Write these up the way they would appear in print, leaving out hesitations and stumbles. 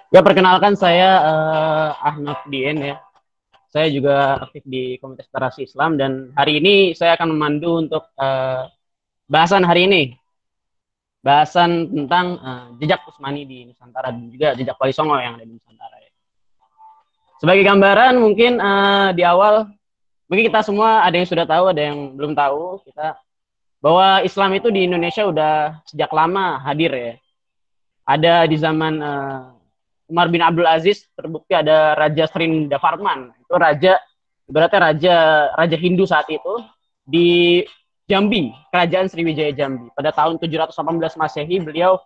Ya, perkenalkan saya Ahmad Dien ya. Saya juga aktif di Komunitas Literasi Islam dan hari ini saya akan memandu untuk bahasan hari ini. Bahasan tentang jejak Usmani di Nusantara dan juga jejak Wali Songo yang ada di Nusantara ya. Sebagai gambaran mungkin di awal mungkin kita semua ada yang sudah tahu, ada yang belum tahu kita bahwa Islam itu di Indonesia udah sejak lama hadir ya. Ada di zaman Umar bin Abdul Aziz, terbukti ada Raja Srindavarman. Itu raja, berarti raja Hindu saat itu di Jambi, Kerajaan Sriwijaya Jambi. Pada tahun 718 Masehi, beliau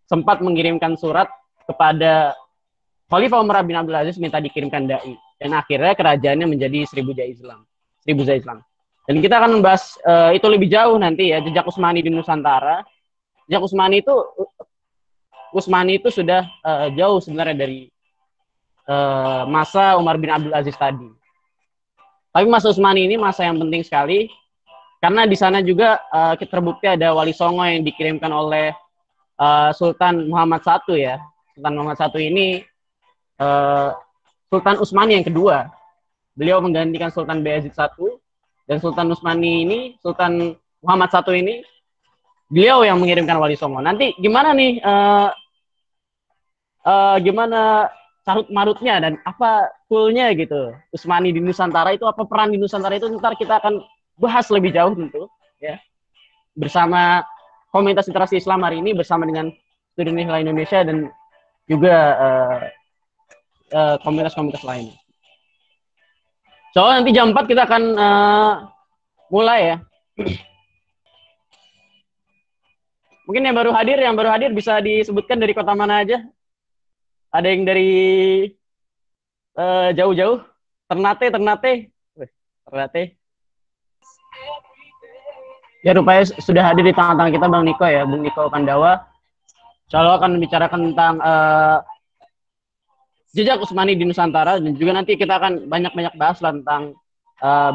sempat mengirimkan surat kepada Khalifah Umar bin Abdul Aziz minta dikirimkan dai. Dan akhirnya kerajaannya menjadi Sriwijaya Islam. Sriwijaya Islam. Dan kita akan membahas itu lebih jauh nanti ya, jejak Utsmani di Nusantara. Jejak Utsmani itu sudah jauh sebenarnya dari masa Umar bin Abdul Aziz tadi. Tapi masa Utsmani ini masa yang penting sekali karena di sana juga terbukti ada Wali Songo yang dikirimkan oleh Sultan Muhammad I ya. Sultan Muhammad I ini Sultan Utsmani yang kedua. Beliau menggantikan Sultan Bayezid I dan Sultan Utsmani ini, Sultan Muhammad I ini beliau yang mengirimkan Wali Songo. Nanti gimana nih gimana carut marutnya dan apa coolnya gitu Utsmani di Nusantara itu, apa peran di Nusantara itu, ntar kita akan bahas lebih jauh tentu ya bersama Komunitas Literasi Islam hari ini bersama dengan Studi Nihla Indonesia dan juga komunitas-komunitas lain. Soalnya nanti jam 4 kita akan mulai ya. Mungkin yang baru hadir bisa disebutkan dari kota mana aja? Ada yang dari jauh-jauh? Ternate. Ya, rupanya sudah hadir di tengah-tengah kita Bang Niko ya, Bung Niko Pandawa. Selalu akan membicarakan tentang jejak Utsmani di Nusantara dan juga nanti kita akan banyak-banyak bahas tentang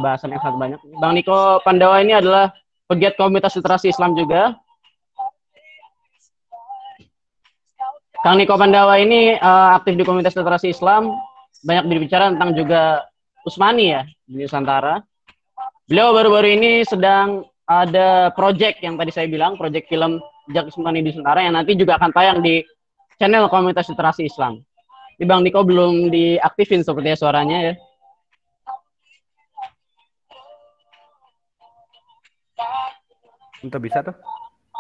bahasan yang sangat banyak. Bang Niko Pandawa ini adalah pegiat Komunitas Literasi Islam juga. Kang Niko Pandawa ini aktif di Komunitas Literasi Islam, banyak berbicara tentang juga Utsmani ya di Nusantara. Beliau baru-baru ini sedang ada proyek yang tadi saya bilang, proyek film Jejak Utsmani di Nusantara yang nanti juga akan tayang di channel Komunitas Literasi Islam. Ini Bang Niko belum diaktifin sepertinya suaranya ya. Untuk bisa tuh?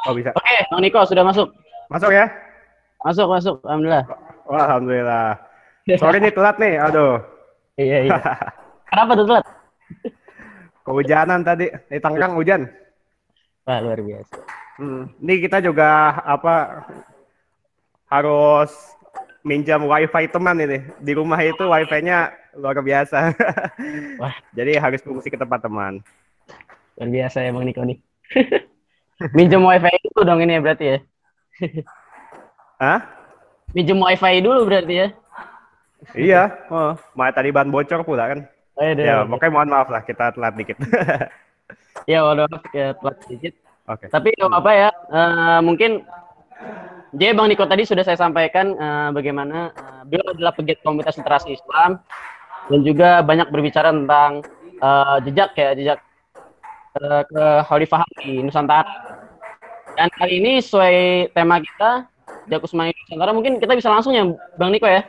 Oh bisa. Oke, Bang Niko sudah masuk. Masuk ya? Masuk. Alhamdulillah. Wah, alhamdulillah. Sorry nih telat nih, aduh. Iya. Kenapa tuh telat? Kehujanan tadi, di Tangerang hujan. Wah, luar biasa. Ini kita juga harus minjam wifi teman ini. Di rumah itu wifi-nya luar biasa. Wah. Jadi harus fungsi ke tempat teman. Luar biasa ya Bang Niko nih. Minjem wifi itu dong ini ya berarti ya. Hah? Minjem wifi dulu berarti ya. Iya, malah tadi ban bocor pula kan. Ya, makanya mohon maaf lah kita telat dikit. Ya, waduh, ya telat dikit. Oke. Tapi nggak apa-apa ya. Mungkin jadi Bang Niko tadi sudah saya sampaikan bagaimana beliau adalah pegiat Komunitas Literasi Islam dan juga banyak berbicara tentang jejak kekhalifahan di Nusantara. Dan kali ini sesuai tema kita Jejak Utsmani di Nusantara, mungkin kita bisa langsung ya Bang Niko ya.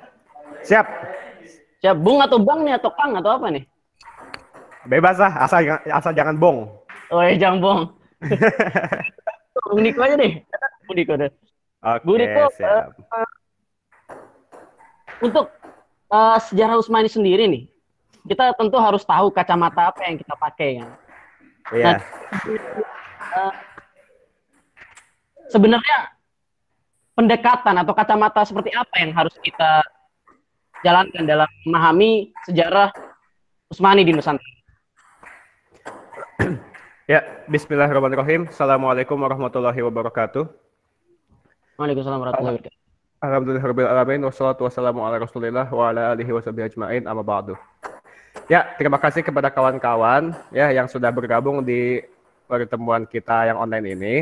Siap. Bung atau Bang nih atau Kang atau apa nih? Bebas lah, asal jangan bong. Oh ya, jangan bong. Bung Niko aja deh. Bung Niko deh. Oke, Bung Niko, untuk sejarah Utsmani sendiri nih, kita tentu harus tahu kacamata apa yang kita pakai ya. Iya. Sebenarnya pendekatan atau kacamata seperti apa yang harus kita jalankan dalam memahami sejarah Utsmani di Nusantara? Ya, bismillahirrahmanirrahim. Assalamualaikum warahmatullahi wabarakatuh. Waalaikumsalam warahmatullahi wabarakatuh. Alhamdulillahirabbil alamin wassalatu wassalamu ala Rasulillah wa ala alihi washabihi ajmain amma ba'du. Ya, terima kasih kepada kawan-kawan ya yang sudah bergabung di pertemuan kita yang online ini.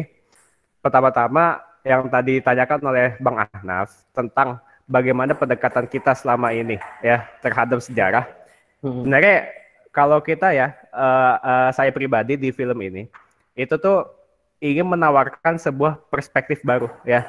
Pertama-tama yang tadi ditanyakan oleh Bang Ahnaf tentang bagaimana pendekatan kita selama ini ya terhadap sejarah. Sebenarnya kalau kita ya, saya pribadi di film ini itu tuh ingin menawarkan sebuah perspektif baru ya,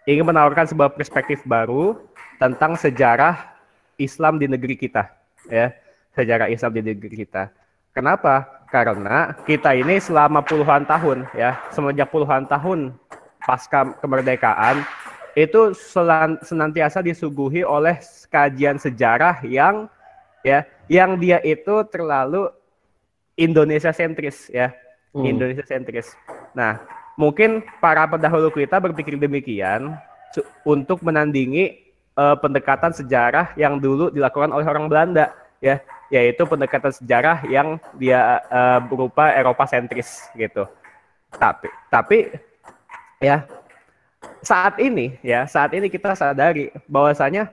ingin menawarkan sebuah perspektif baru tentang sejarah Islam di negeri kita ya, sejarah Islam di negeri kita. Kenapa? Karena kita ini selama puluhan tahun ya, semenjak puluhan tahun pasca kemerdekaan itu senantiasa disuguhi oleh kajian sejarah yang ya, yang dia itu terlalu Indonesia sentris ya, Indonesia sentris. Nah, mungkin para pendahulu kita berpikir demikian untuk menandingi pendekatan sejarah yang dulu dilakukan oleh orang Belanda ya, yaitu pendekatan sejarah yang dia berupa Eropa sentris gitu. Tapi ya saat ini kita sadari bahwasanya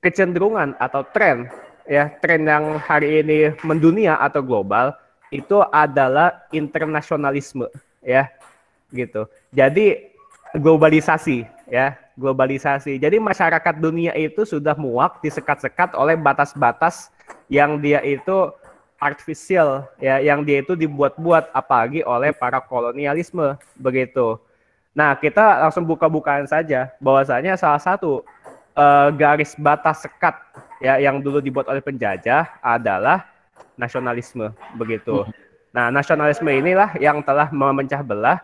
kecenderungan atau tren yang hari ini mendunia atau global itu adalah internasionalisme ya gitu. Jadi globalisasi ya, globalisasi. Jadi masyarakat dunia itu sudah muak disekat-sekat oleh batas-batas yang dia itu artificial ya, yang dia itu dibuat-buat apalagi oleh para kolonialisme begitu. Nah, kita langsung buka-bukaan saja bahwasanya salah satu garis batas sekat ya yang dulu dibuat oleh penjajah adalah nasionalisme begitu. Nah, nasionalisme inilah yang telah memecah belah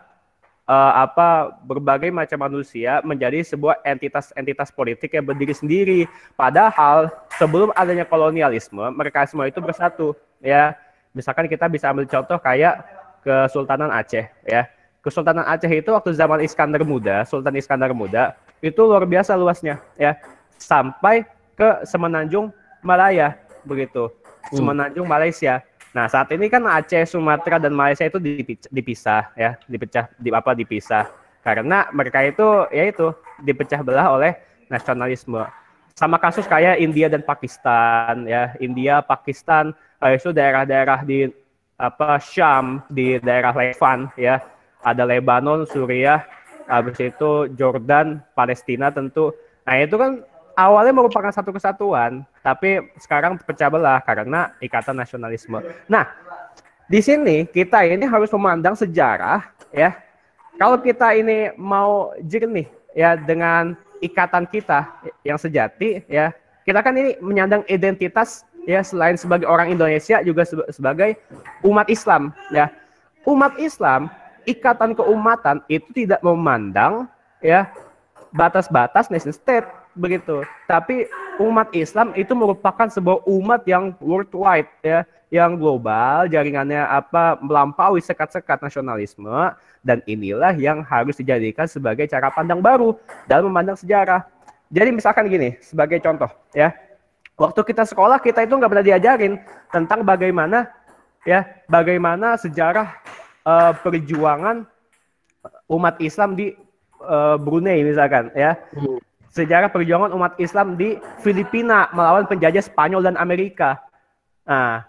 berbagai macam manusia menjadi sebuah entitas politik yang berdiri sendiri. Padahal sebelum adanya kolonialisme, mereka semua itu bersatu. Ya, misalkan kita bisa ambil contoh kayak Kesultanan Aceh. Ya, Kesultanan Aceh itu waktu zaman Iskandar Muda, Sultan Iskandar Muda itu luar biasa luasnya. Ya, sampai ke Semenanjung Malaya begitu, Semenanjung Malaysia. Nah, saat ini kan Aceh, Sumatera dan Malaysia itu dipisah ya, dipisah karena mereka itu yaitu dipecah belah oleh nasionalisme. Sama kasus kayak India dan Pakistan ya, India, Pakistan itu daerah-daerah di Syam, di daerah Levan ya, ada Lebanon, Suriah, habis itu Jordan, Palestina tentu. Nah, itu kan awalnya merupakan satu kesatuan, tapi sekarang pecah belah karena ikatan nasionalisme. Nah, di sini kita ini harus memandang sejarah ya. Kalau kita ini mau jernih ya dengan ikatan kita yang sejati ya, kita kan ini menyandang identitas ya, selain sebagai orang Indonesia juga sebagai umat Islam ya. Umat Islam, ikatan keumatan itu tidak memandang ya batas-batas nation state begitu. Tapi umat Islam itu merupakan sebuah umat yang worldwide ya, yang global, jaringannya melampaui sekat-sekat nasionalisme, dan inilah yang harus dijadikan sebagai cara pandang baru dalam memandang sejarah. Jadi misalkan gini, sebagai contoh ya, waktu kita sekolah kita itu nggak pernah diajarin tentang bagaimana sejarah perjuangan umat Islam di Brunei misalkan ya. Sejarah perjuangan umat Islam di Filipina melawan penjajah Spanyol dan Amerika. Nah,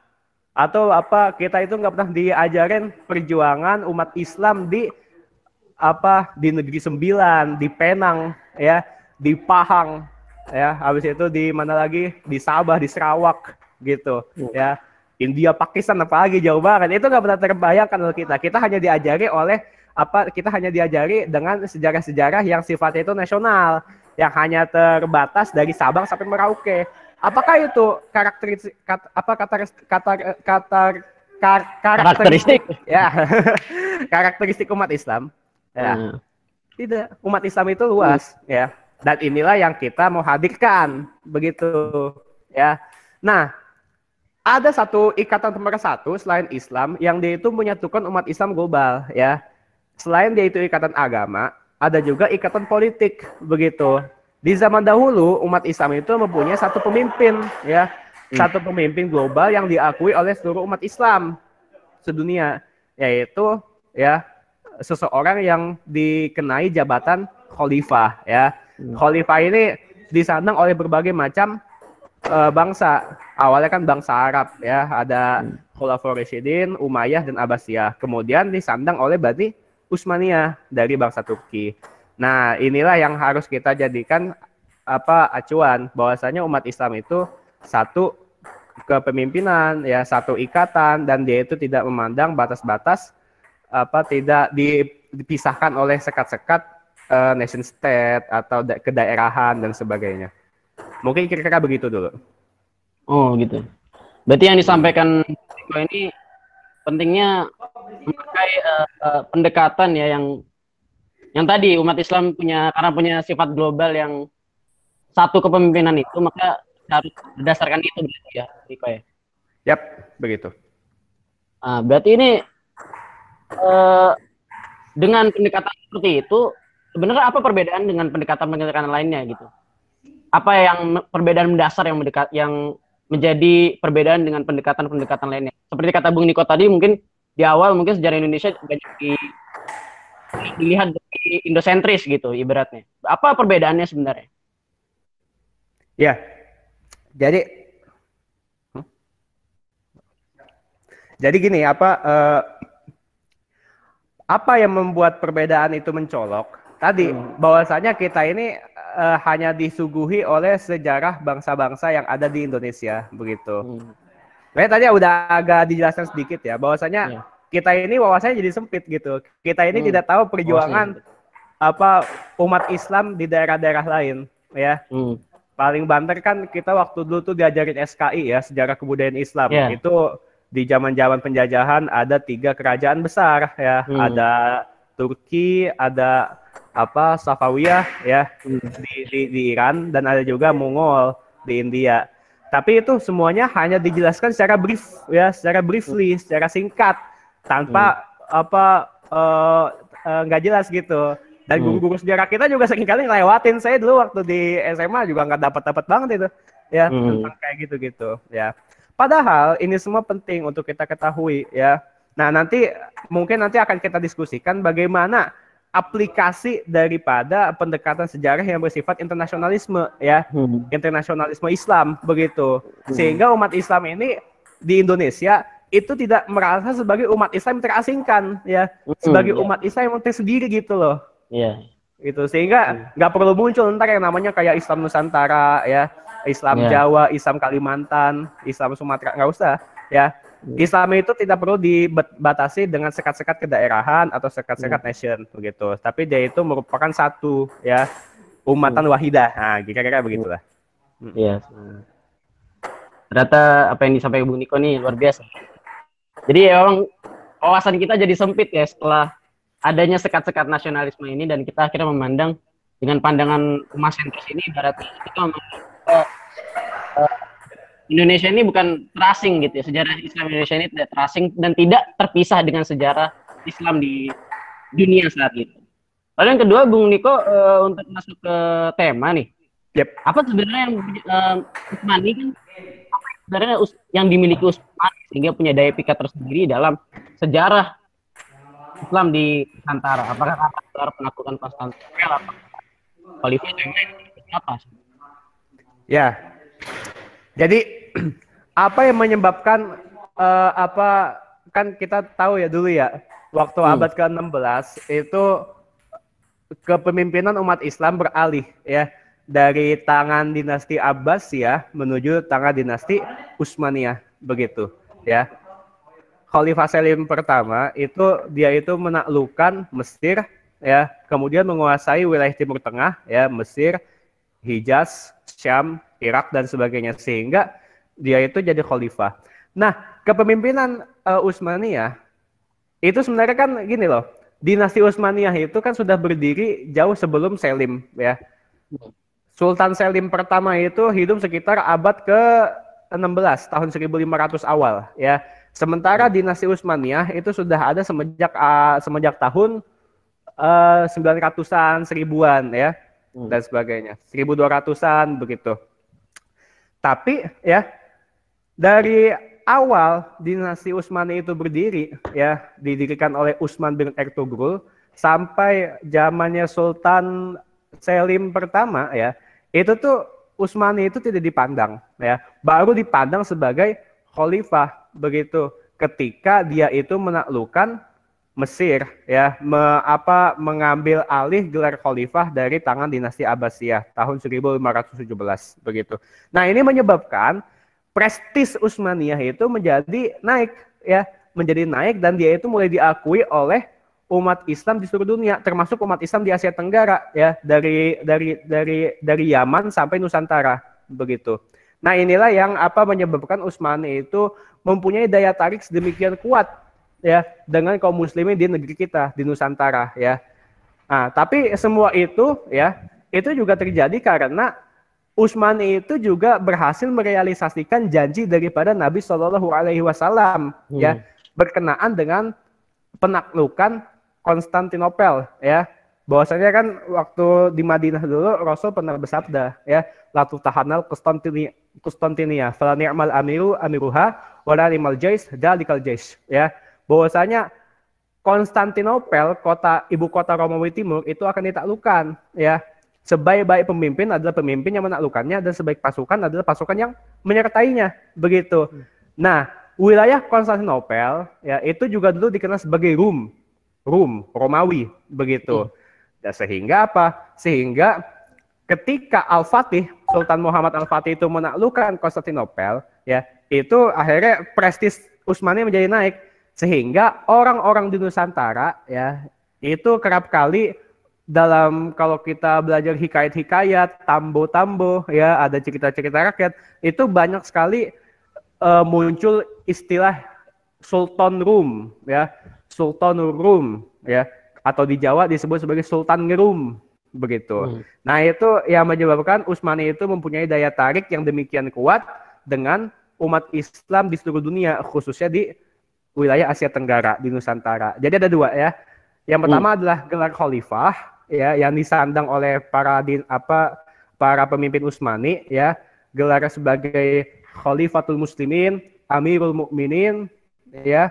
atau kita itu nggak pernah diajarin perjuangan umat Islam di Negeri Sembilan, di Penang ya, di Pahang ya, habis itu di mana lagi, di Sabah, di Sarawak gitu ya. India, Pakistan, apalagi jauh banget. Itu nggak pernah terbayangkan oleh kita. Kita hanya diajari dengan sejarah-sejarah yang sifatnya itu nasional, yang hanya terbatas dari Sabang sampai Merauke. Apakah itu karakteristik ya karakteristik umat Islam? Ya. Tidak, umat Islam itu luas ya. Dan inilah yang kita mau hadirkan begitu ya. Nah, ada satu ikatan pemersatu selain Islam yang dia itu menyatukan umat Islam global ya. Selain dia itu ikatan agama, ada juga ikatan politik begitu. Di zaman dahulu umat Islam itu mempunyai satu pemimpin ya, satu pemimpin global yang diakui oleh seluruh umat Islam sedunia, yaitu ya seseorang yang dikenai jabatan khalifah ya. Khalifah ini disandang oleh berbagai macam bangsa. Awalnya kan bangsa Arab ya, ada Khulafaur Rasyidin, Umayyah dan Abbasiyah. Kemudian disandang oleh Bani Utsmaniyah dari bangsa Turki. Nah, inilah yang harus kita jadikan acuan bahwasanya umat Islam itu satu kepemimpinan, ya, satu ikatan, dan dia itu tidak memandang batas-batas, tidak dipisahkan oleh sekat-sekat nation state atau kedaerahan dan sebagainya. Mungkin kira-kira begitu dulu. Oh gitu. Berarti yang disampaikan Niko ini pentingnya memakai pendekatan ya yang tadi umat Islam karena punya sifat global yang satu kepemimpinan itu, maka harus berdasarkan itu berarti ya, Niko ya. Yap, begitu. Berarti ini dengan pendekatan seperti itu, sebenarnya apa perbedaan dengan pendekatan-pendekatan lainnya gitu? Apa yang perbedaan mendasar yang menjadi perbedaan dengan pendekatan-pendekatan lainnya? Seperti kata Bung Niko tadi, mungkin di awal mungkin sejarah Indonesia banyak dilihat dari Indosentris gitu ibaratnya. Apa perbedaannya sebenarnya? Ya, jadi gini, apa yang membuat perbedaan itu mencolok? Tadi bahwasanya kita ini hanya disuguhi oleh sejarah bangsa-bangsa yang ada di Indonesia, begitu. Nah, tadi udah agak dijelaskan sedikit ya, bahwasanya kita ini wawasannya jadi sempit gitu. Kita ini tidak tahu perjuangan umat Islam di daerah-daerah lain, ya. Paling banter kan kita waktu dulu tuh diajarin SKI ya, sejarah kebudayaan Islam. Itu di zaman-zaman penjajahan ada 3 kerajaan besar ya, ada Turki, ada Safawiyah ya di Iran, dan ada juga Mongol di India. Tapi itu semuanya hanya dijelaskan secara brief ya, secara briefly, secara singkat, tanpa nggak jelas gitu. Dan guru-guru sejarah kita juga seringkali ngelewatin. Saya dulu waktu di SMA juga nggak dapat banget itu ya, tentang kayak gitu-gitu ya. Padahal ini semua penting untuk kita ketahui ya. Nah, mungkin nanti akan kita diskusikan bagaimana aplikasi daripada pendekatan sejarah yang bersifat internasionalisme ya, internasionalisme Islam begitu. Sehingga umat Islam ini di Indonesia itu tidak merasa sebagai umat Islam yang terasingkan ya, sebagai umat Islam yang tersendiri gitu loh. Iya. Gitu, sehingga nggak perlu muncul ntar yang namanya kayak Islam Nusantara ya, Islam Jawa, Islam Kalimantan, Islam Sumatera, nggak usah ya. Islam itu tidak perlu dibatasi dengan sekat-sekat kedaerahan atau sekat-sekat nation begitu, tapi dia itu merupakan satu ya, umatan wahidah. Nah, kira-kira begitulah. Iya. Ternyata apa yang disampaikan Bung Niko nih luar biasa. Jadi memang wawasan kita jadi sempit ya setelah adanya sekat-sekat nasionalisme ini, dan kita akhirnya memandang dengan pandangan umat sentris ini, berarti kita Indonesia ini bukan terasing gitu ya, sejarah Islam Indonesia ini tidak terasing dan tidak terpisah dengan sejarah Islam di dunia saat itu. Lalu yang kedua, Bung Niko, untuk masuk ke tema nih, apa sebenarnya yang Utsmani kan, apa sebenarnya yang dimiliki Utsmani sehingga punya daya pikat tersendiri dalam sejarah Islam di Nusantara? Apakah karena penaklukan Konstantinopel atau Khalifah yang lain? Apa? Ya, jadi apa yang menyebabkan kan kita tahu ya dulu ya, waktu abad ke-16 itu kepemimpinan umat Islam beralih ya dari tangan dinasti Abbasiyah menuju tangan dinasti Utsmaniyah begitu ya. Khalifah Selim pertama dia itu menaklukkan Mesir ya, kemudian menguasai wilayah Timur Tengah ya, Mesir, Hijaz, Syam, Irak dan sebagainya, sehingga dia itu jadi khalifah. Nah, kepemimpinan Utsmaniyah itu sebenarnya kan gini loh, dinasti Utsmaniyah itu kan sudah berdiri jauh sebelum Selim ya. Sultan Selim pertama itu hidup sekitar abad ke-16, tahun 1500 awal ya. Sementara dinasti Utsmaniyah itu sudah ada semenjak tahun 900-an, 1000-an ya, dan sebagainya. 1200-an begitu. Tapi ya, dari awal dinasti Utsmani itu berdiri ya, didirikan oleh Utsman bin Ertugrul sampai zamannya Sultan Selim pertama ya, itu tuh Utsmani itu tidak dipandang ya, baru dipandang sebagai khalifah begitu ketika dia itu menaklukkan Mesir ya mengambil alih gelar khalifah dari tangan dinasti Abbasiyah tahun 1517 begitu. Nah, ini menyebabkan prestis Utsmaniyah itu menjadi naik ya, menjadi naik dan dia itu mulai diakui oleh umat Islam di seluruh dunia, termasuk umat Islam di Asia Tenggara ya, dari Yaman sampai Nusantara begitu. Nah, inilah yang menyebabkan Utsmani itu mempunyai daya tarik sedemikian kuat ya dengan kaum muslimin di negeri kita di Nusantara ya. Nah, tapi semua itu ya itu juga terjadi karena Utsmani itu juga berhasil merealisasikan janji daripada Nabi Shallallahu Alaihi Wasallam ya berkenaan dengan penaklukan Konstantinopel ya. Bahwasanya kan waktu di Madinah dulu Rasul pernah bersabda ya, la tutahanal Konstantinia fala ni'mal amiru amiruha wala ni'mal jais dalikal jais ya. Bahwasanya Konstantinopel, ibu kota Romawi Timur itu akan ditaklukkan ya. Sebaik-baik pemimpin adalah pemimpin yang menaklukkannya dan sebaik pasukan adalah pasukan yang menyertainya begitu. Nah, wilayah Konstantinopel ya itu juga dulu dikenal sebagai Romawi begitu. Dan sehingga Sehingga ketika Al-Fatih, Sultan Muhammad Al-Fatih itu menaklukkan Konstantinopel ya, itu akhirnya prestis Utsmani menjadi naik. Sehingga orang-orang di Nusantara ya itu kerap kali kalau kita belajar hikayat-hikayat, tambo-tambo ya, ada cerita-cerita rakyat, itu banyak sekali muncul istilah Sultan Rum ya, Sultan Rum ya, atau di Jawa disebut sebagai Sultan Ngerum begitu. Nah, itu yang menyebabkan Utsmani itu mempunyai daya tarik yang demikian kuat dengan umat Islam di seluruh dunia, khususnya di wilayah Asia Tenggara di Nusantara. Jadi ada dua ya. Yang pertama adalah gelar khalifah ya yang disandang oleh para pemimpin Utsmani ya, gelarnya sebagai Khalifatul Muslimin, Amirul Mukminin ya.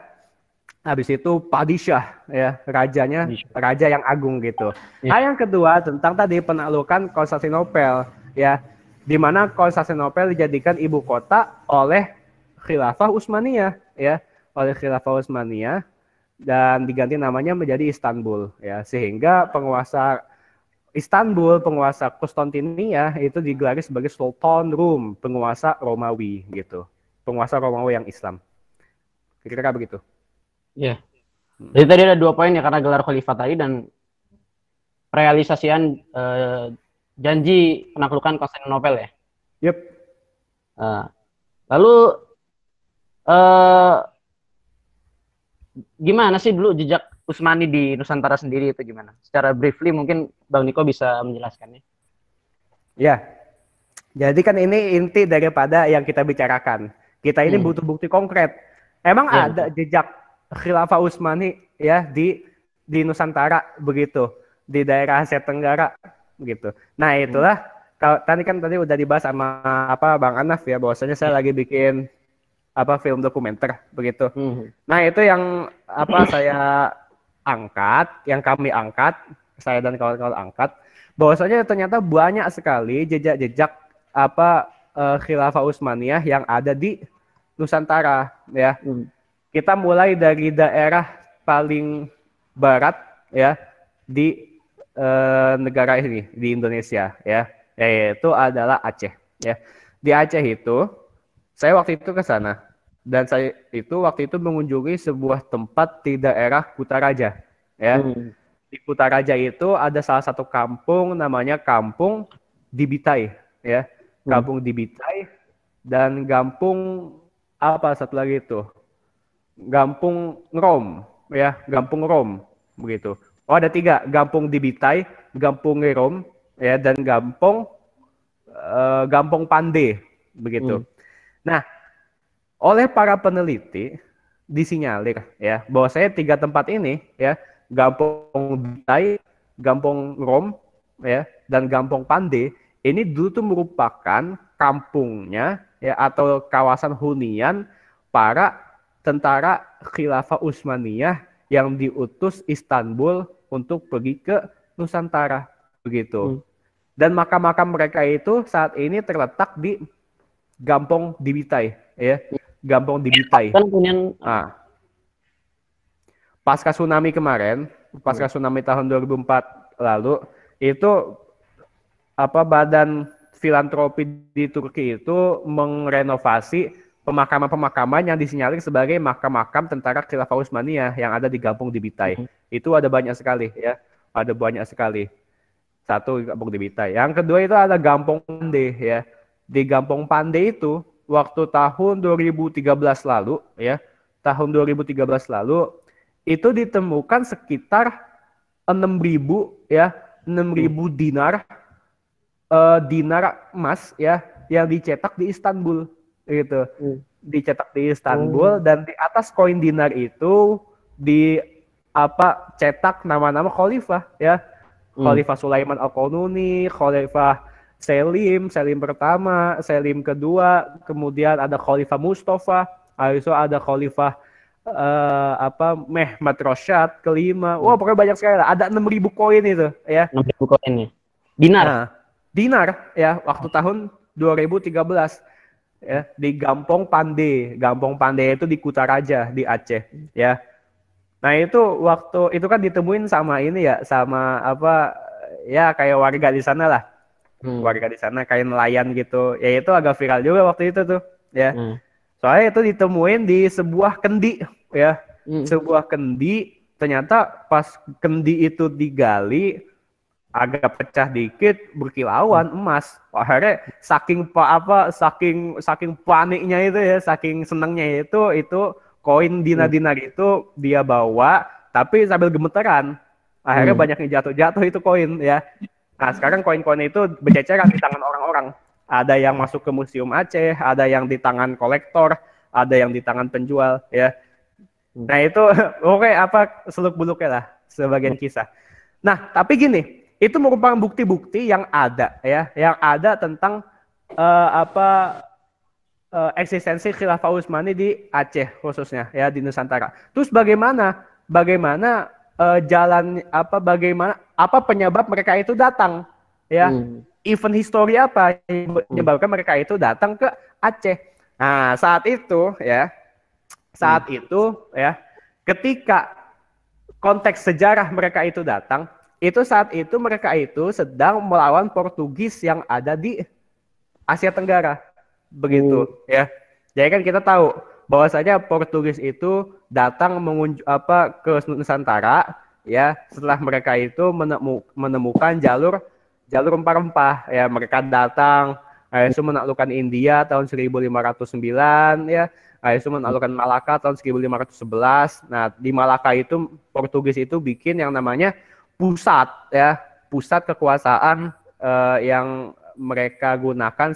Habis itu Padishah ya, raja yang agung gitu. Nah, yang kedua tentang tadi penaklukan Konstantinopel ya, di mana Konstantinopel dijadikan ibu kota oleh Khilafah Utsmaniyah ya. Oleh Khilafah Utsmaniyah dan diganti namanya menjadi Istanbul ya, sehingga penguasa Konstantinia itu digelari sebagai Sultan Rum, penguasa Romawi gitu, penguasa Romawi yang Islam, kira-kira begitu. Iya. Jadi tadi ada 2 poin ya, karena gelar khalifah tadi dan realisasian janji penaklukan Konstantinopel ya. Yep. Lalu gimana sih dulu jejak Utsmani di Nusantara sendiri itu gimana? Secara briefly mungkin Bang Niko bisa menjelaskannya. Ya, jadi kan ini inti daripada yang kita bicarakan. Kita ini butuh bukti konkret. Emang ada jejak Khilafah Utsmani ya di Nusantara begitu, di daerah Asia Tenggara begitu. Nah, itulah tadi udah dibahas sama Bang Anaf ya, bahwasanya saya lagi bikin film dokumenter begitu. Nah, itu yang kami angkat, saya dan kawan-kawan angkat, bahwasanya ternyata banyak sekali jejak-jejak Khilafah Utsmaniyah yang ada di Nusantara ya. Kita mulai dari daerah paling barat ya di negara ini, di Indonesia ya, yaitu adalah Aceh ya. Di Aceh itu saya waktu itu ke sana dan saya itu waktu itu mengunjungi sebuah tempat di daerah Kutaraja ya. Di Kutaraja itu ada salah satu kampung namanya Kampung Dibitai ya. Kampung Dibitai dan Gampung satu lagi itu. Gampung Ngerom ya, Gampung Rom begitu. Oh, ada 3, Gampung Dibitai, Gampung Ngerom ya, dan Gampung Pande begitu. Nah, oleh para peneliti disinyalir ya bahwasanya 3 tempat ini ya, Gampung Dibitai, Gampung Rom ya, dan Gampung Pande ini dulu tuh merupakan kampungnya ya atau kawasan hunian para tentara Khilafah Utsmaniyah yang diutus Istanbul untuk pergi ke Nusantara begitu. Dan makam-makam mereka itu saat ini terletak di Gampong Dibitai ya, Gampong Dibitai. pasca tsunami kemarin, pasca tsunami tahun 2004 lalu, itu badan filantropi di Turki itu merenovasi pemakaman-pemakaman yang disinyalir sebagai makam-makam tentara Khilafah Utsmaniyah yang ada di Gampong di Bitay. Itu ada banyak sekali ya, ada banyak sekali. Satu Gampong di Bitay. Yang kedua itu ada Gampong Pande ya. Di Gampong Pande itu waktu tahun 2013 lalu ya, tahun 2013 lalu itu ditemukan sekitar 6.000 ya, 6.000 dinar dinar emas ya yang dicetak di Istanbul gitu. Dicetak di Istanbul dan di atas koin dinar itu di cetak nama-nama khalifah ya. Khalifah Sulaiman Al-Qanuni, Khalifah Selim pertama, Selim kedua, kemudian ada Khalifah Mustafa, habis itu ada Khalifah Mehmet Rosyad kelima. Wah, pokoknya banyak sekali lah. Ada 6.000 koin itu ya. 6.000 koin nih. Dinar. Nah, dinar ya waktu tahun 2013 ya di Gampong Pande. Gampong Pande itu di Kutaraja di Aceh ya. Nah, itu waktu itu kan ditemuin sama ini ya, sama ya kayak warga di sana lah. Warga di sana kayak nelayan gitu. Ya itu agak viral juga waktu itu tuh ya. Soalnya itu ditemuin di sebuah kendi ya. Sebuah kendi, ternyata pas kendi itu digali agak pecah dikit berkilauan emas. Akhirnya saking paniknya itu ya, saking senangnya itu koin dinar-dinar itu dia bawa tapi sambil gemeteran. Akhirnya banyak yang jatuh-jatuh itu koin ya. Nah, sekarang koin-koin itu berceceran di tangan orang-orang. Ada yang masuk ke Museum Aceh, ada yang di tangan kolektor, ada yang di tangan penjual ya. Nah, itu oke seluk-beluknya lah sebagian kisah. Nah, tapi gini, itu merupakan bukti-bukti yang ada ya, yang ada tentang eksistensi Khilafah Utsmani di Aceh khususnya ya, di Nusantara. Terus bagaimana bagaimana penyebab mereka itu datang ya? Event histori apa yang menyebabkan mereka itu datang ke Aceh? Nah, saat itu ya, ketika konteks sejarah mereka itu datang, saat itu mereka itu sedang melawan Portugis yang ada di Asia Tenggara, begitu ya. Jadi kan kita tahu bahwasanya Portugis itu datang ke Nusantara ya setelah mereka itu menemukan jalur rempah-rempah ya. Mereka datang itu menaklukkan India tahun 1509 ya. Itu menaklukkan Malaka tahun 1511. Nah, di Malaka itu Portugis itu bikin yang namanya pusat kekuasaan yang mereka gunakan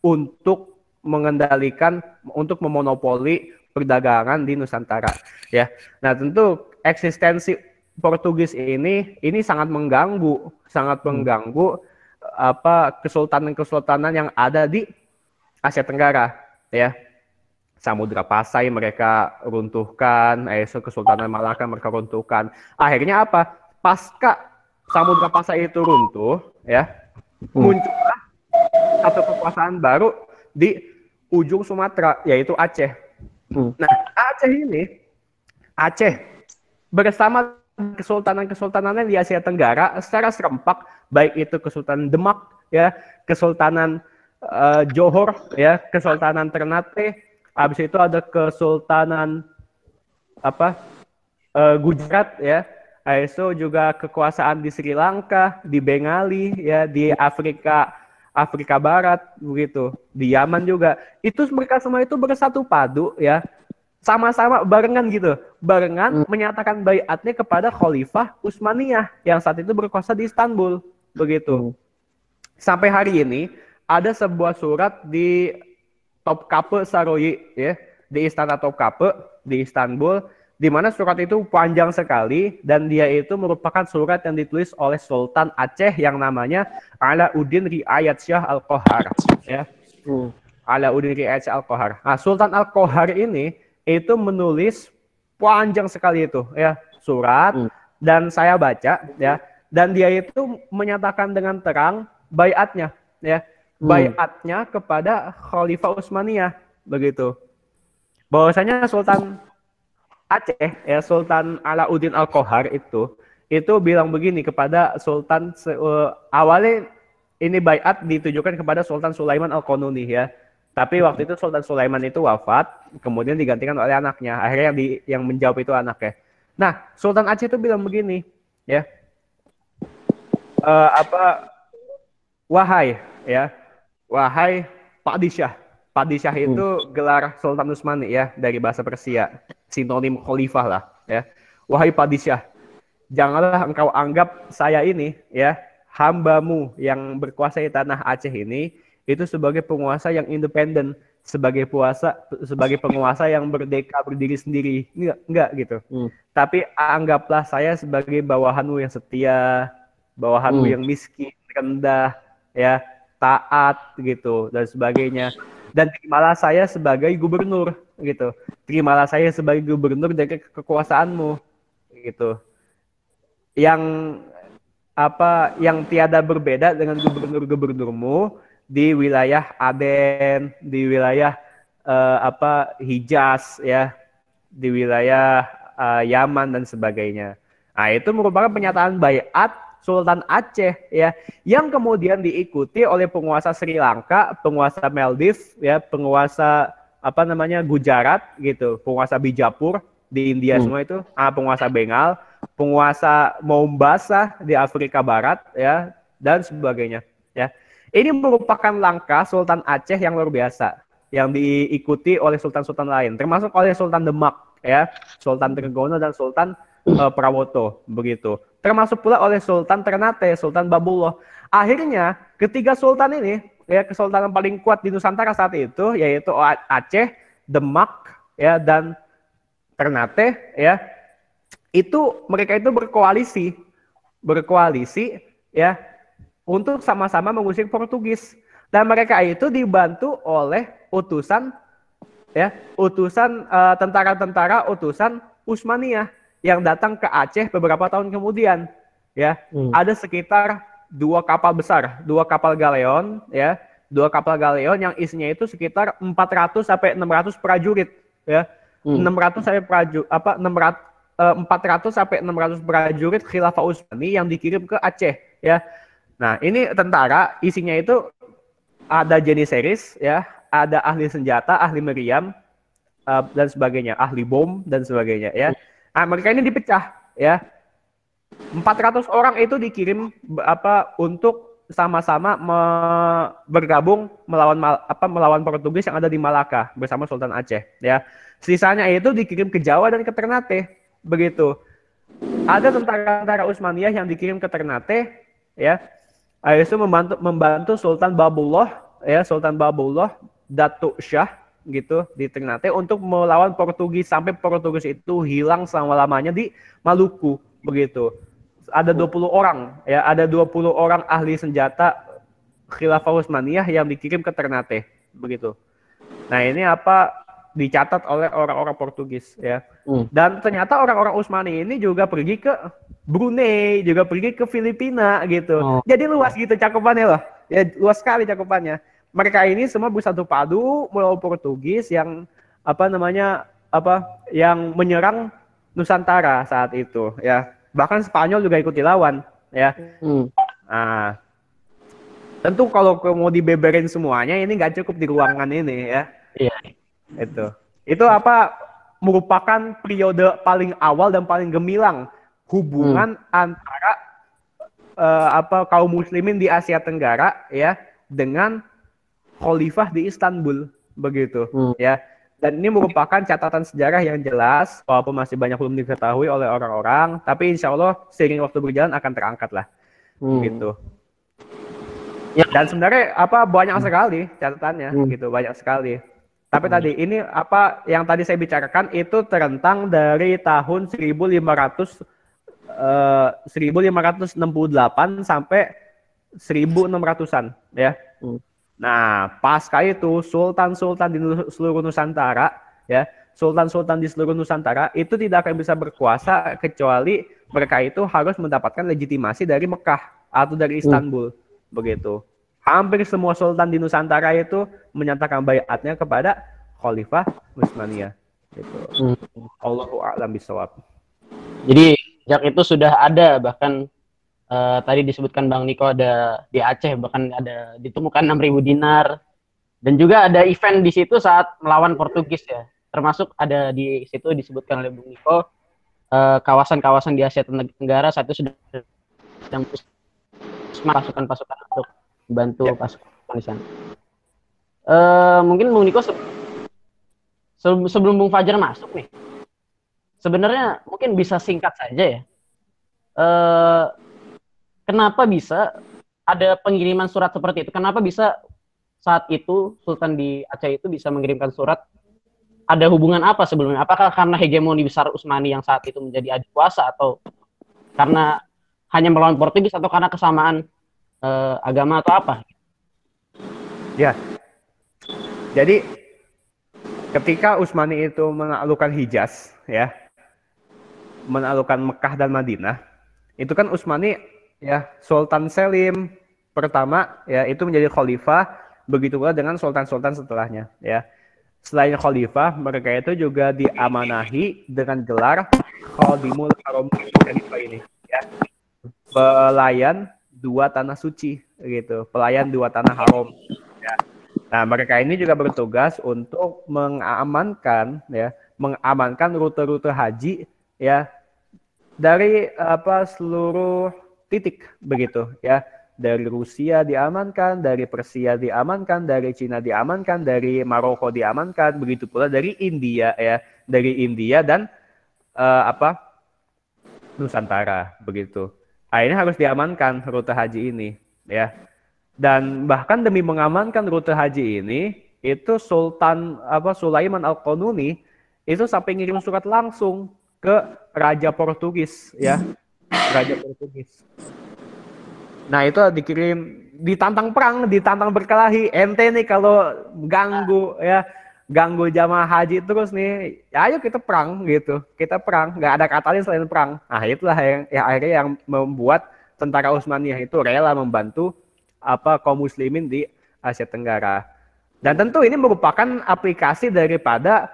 untuk mengendalikan, untuk memonopoli perdagangan di Nusantara ya. Nah, tentu eksistensi Portugis ini sangat mengganggu kesultanan-kesultanan yang ada di Asia Tenggara ya. Samudra Pasai mereka runtuhkan, Kesultanan Malaka mereka runtuhkan. Akhirnya apa? Pasca Samudra Pasai itu runtuh ya, muncullah satu kekuasaan baru di ujung Sumatera, yaitu Aceh. Nah, Aceh bersama kesultanan-kesultanan di Asia Tenggara secara serempak, baik itu Kesultanan Demak ya, Kesultanan Johor ya, Kesultanan Ternate, habis itu ada Kesultanan Gujarat ya, itu juga kekuasaan di Sri Lanka, di Bengali ya, di Afrika Barat begitu, di Yaman juga. Itu mereka semua itu bersatu padu ya, sama-sama barengan menyatakan baiatnya kepada Khalifah Utsmaniyah yang saat itu berkuasa di Istanbul begitu. Sampai hari ini ada sebuah surat di Topkapı Sarayı ya, di Istana Topkapı di Istanbul, di mana surat itu panjang sekali dan dia itu merupakan surat yang ditulis oleh Sultan Aceh yang namanya Alauddin Riayat Shah Al-Qohar ya. Alauddin Riayat Shah Al-Qohar. Nah, Sultan Al-Qohar ini itu menulis panjang sekali itu ya surat, dan saya baca ya, dan dia itu menyatakan dengan terang baiatnya ya, baiatnya kepada Khalifah Utsmaniyah begitu. Bahwasanya Sultan Aceh ya, Sultan Alauddin Al-Qohar itu bilang begini kepada Sultan awalnya ini baiat ditujukan kepada Sultan Sulaiman Al-Qanuni ya. Tapi waktu itu Sultan Sulaiman itu wafat, kemudian digantikan oleh anaknya. Akhirnya yang menjawab itu anaknya. Nah, Sultan Aceh itu bilang begini ya. Wahai ya, wahai Padishah. Padishah itu gelar Sultan Utsmani ya, dari bahasa Persia, sinonim khalifah lah ya. Wahai Padishah, janganlah engkau anggap saya ini ya, hambamu yang berkuasa di tanah Aceh ini itu sebagai penguasa yang independen, sebagai penguasa yang merdeka berdiri sendiri. Enggak gitu. Tapi anggaplah saya sebagai bawahanmu yang setia, bawahanmu yang miskin, rendah ya, taat gitu dan sebagainya. Dan terimalah saya sebagai gubernur gitu. Terimalah saya sebagai gubernur dari kekuasaanmu gitu. Yang tiada berbeda dengan gubernur-gubernurmu di wilayah Aden, di wilayah Hijaz ya, di wilayah Yaman dan sebagainya. Nah, itu merupakan pernyataan baiat Sultan Aceh ya, yang kemudian diikuti oleh penguasa Sri Lanka, penguasa Maldives ya, penguasa Gujarat gitu, penguasa Bijapur di India semua itu, penguasa Bengal, penguasa Mombasa di Afrika Barat ya, dan sebagainya ya. Ini merupakan langkah Sultan Aceh yang luar biasa yang diikuti oleh sultan-sultan lain, termasuk oleh Sultan Demak ya, Sultan Trenggono dan Sultan Prawoto begitu. Termasuk pula oleh Sultan Ternate, Sultan Babullah. Akhirnya ketiga sultan ini ya, kesultanan paling kuat di Nusantara saat itu yaitu Aceh, Demak ya, dan Ternate ya. Mereka itu berkoalisi ya untuk sama-sama mengusir Portugis, dan mereka itu dibantu oleh utusan tentara-tentara utusan Utsmaniyah yang datang ke Aceh beberapa tahun kemudian ya. Ada sekitar 2 kapal besar, 2 kapal galeon ya, 2 kapal galeon yang isinya itu sekitar 400 sampai 600 prajurit ya. 400 sampai 600 prajurit Khilafah Utsmani yang dikirim ke Aceh ya. Nah, ini tentara, isinya itu ada janissaries ya, ada ahli senjata, ahli meriam dan sebagainya, ahli bom dan sebagainya ya. Nah, mereka ini dipecah ya. 400 orang itu dikirim untuk sama-sama bergabung melawan Portugis yang ada di Malaka bersama Sultan Aceh ya. Sisanya itu dikirim ke Jawa dan ke Ternate begitu. Ada tentara-tentara Utsmaniyah yang dikirim ke Ternate ya. Itu membantu Sultan Babullah ya, Sultan Babullah Datuk Syah gitu di Ternate untuk melawan Portugis sampai Portugis itu hilang selama-lamanya di Maluku begitu. Ada 20 orang ya, ada 20 orang ahli senjata Khilafah Utsmaniyah yang dikirim ke Ternate begitu. Nah, ini dicatat oleh orang-orang Portugis ya. Dan ternyata orang-orang Utsmani ini juga pergi ke Brunei, juga pergi ke Filipina gitu. Jadi luas gitu cakupannya loh. Ya, luas sekali cakupannya. Mereka ini semua bersatu padu melawan Portugis yang yang menyerang Nusantara saat itu ya. Bahkan Spanyol juga ikut dilawan ya. Nah, tentu kalau mau dibeberin semuanya ini nggak cukup di ruangan ini ya. Iya. Itu merupakan periode paling awal dan paling gemilang hubungan antara kaum muslimin di Asia Tenggara ya dengan khalifah di Istanbul begitu ya. Dan ini merupakan catatan sejarah yang jelas walaupun masih banyak belum diketahui oleh orang-orang, tapi insya Allah seiring waktu berjalan akan terangkat lah gitu ya. Dan sebenarnya banyak sekali catatannya gitu, banyak sekali. Tapi tadi ini yang tadi saya bicarakan itu terentang dari tahun 1568 sampai 1600-an ya. Nah, pasca itu sultan-sultan di seluruh Nusantara ya, sultan-sultan di seluruh Nusantara itu tidak akan bisa berkuasa kecuali mereka itu harus mendapatkan legitimasi dari Mekah atau dari Istanbul begitu. Hampir semua sultan di Nusantara itu menyatakan baiatnya kepada Khalifah Utsmaniyah Gitu. Hmm. Allahu a'lam bishawab. Jadi sejak itu sudah ada, bahkan tadi disebutkan Bang Niko ada di Aceh, bahkan ada ditemukan 6.000 dinar, dan juga ada event di situ saat melawan Portugis ya. Termasuk ada di situ disebutkan oleh Bang Niko kawasan-kawasan di Asia Tenggara saat itu sedang pasukan-pasukan untuk membantu Ya. pasukan di sana. Mungkin Bung Niko sebelum Bung Fajar masuk nih, sebenarnya mungkin bisa singkat saja ya. Eh, Kenapa bisa ada pengiriman surat seperti itu? Kenapa bisa saat itu Sultan di Aceh itu bisa mengirimkan surat? Ada hubungan apa sebelumnya? Apakah karena hegemoni besar Utsmani yang saat itu menjadi adik kuasa, atau karena hanya melawan Portugis, atau karena kesamaan agama atau apa? Ya. Jadi ketika Utsmani itu menaklukkan Hijaz, ya, menaklukkan Mekah dan Madinah, itu kan Utsmani ya Sultan Selim pertama ya itu menjadi khalifah, begitu pula dengan sultan-sultan setelahnya ya. Selain khalifah, mereka itu juga diamanahi dengan gelar Khadimul Haram Syarifah ini ya. Pelayan dua tanah suci gitu, pelayan dua tanah haram ya. Nah, mereka ini juga bertugas untuk mengamankan rute-rute haji ya dari seluruh titik begitu ya. Dari Rusia diamankan, dari Persia diamankan, dari Cina diamankan, dari Maroko diamankan, begitu pula dari India ya, dari India dan Nusantara begitu. Akhirnya harus diamankan rute haji ini ya. Dan bahkan demi mengamankan rute haji ini, itu Sulaiman Al-Qanuni itu sampai ngirim surat langsung ke Raja Portugis ya, Raja Portugis. Nah itu ditantang perang, ditantang berkelahi. Ente nih kalau ganggu jamaah haji terus nih, ya ayo kita perang gitu, kita perang, nggak ada kata lain selain perang. Nah itulah yang akhirnya yang membuat tentara Utsmaniyah itu rela membantu kaum muslimin di Asia Tenggara. Dan tentu ini merupakan aplikasi daripada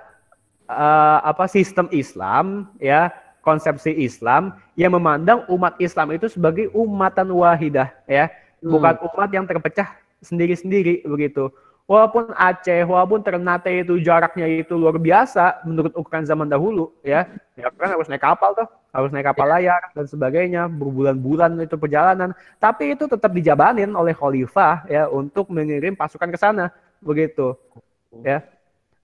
sistem Islam ya, konsepsi Islam yang memandang umat Islam itu sebagai umatan wahidah ya, bukan umat yang terpecah sendiri-sendiri begitu. Walaupun Aceh, walaupun Ternate itu jaraknya itu luar biasa menurut ukuran zaman dahulu ya kan harus naik kapal tuh, harus naik kapal layar dan sebagainya, berbulan-bulan itu perjalanan, tapi itu tetap dijabanin oleh khalifah ya untuk mengirim pasukan ke sana begitu ya.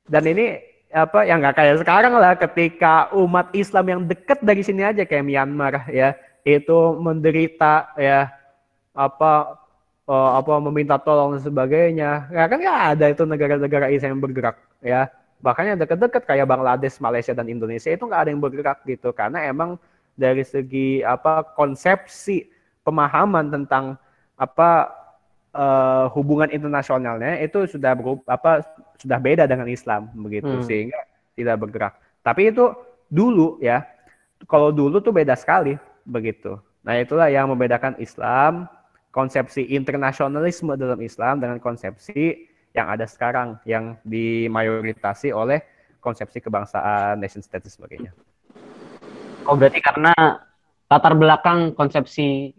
Dan ini yang nggak kayak sekarang lah, ketika umat Islam yang dekat dari sini aja kayak Myanmar ya itu menderita ya meminta tolong dan sebagainya, ya kan nggak ada itu negara-negara Islam yang bergerak ya. Bahkan yang dekat-dekat kayak Bangladesh, Malaysia dan Indonesia itu nggak ada yang bergerak gitu, karena emang dari segi konsepsi pemahaman tentang hubungan internasionalnya itu sudah sudah beda dengan Islam begitu, sehingga tidak bergerak. Tapi itu dulu ya, kalau dulu tuh beda sekali begitu. Nah itulah yang membedakan Islam, konsepsi internasionalisme dalam Islam dengan konsepsi yang ada sekarang yang dimayoritasi oleh konsepsi kebangsaan, nation state dan sebagainya. Oh berarti karena latar belakang konsepsi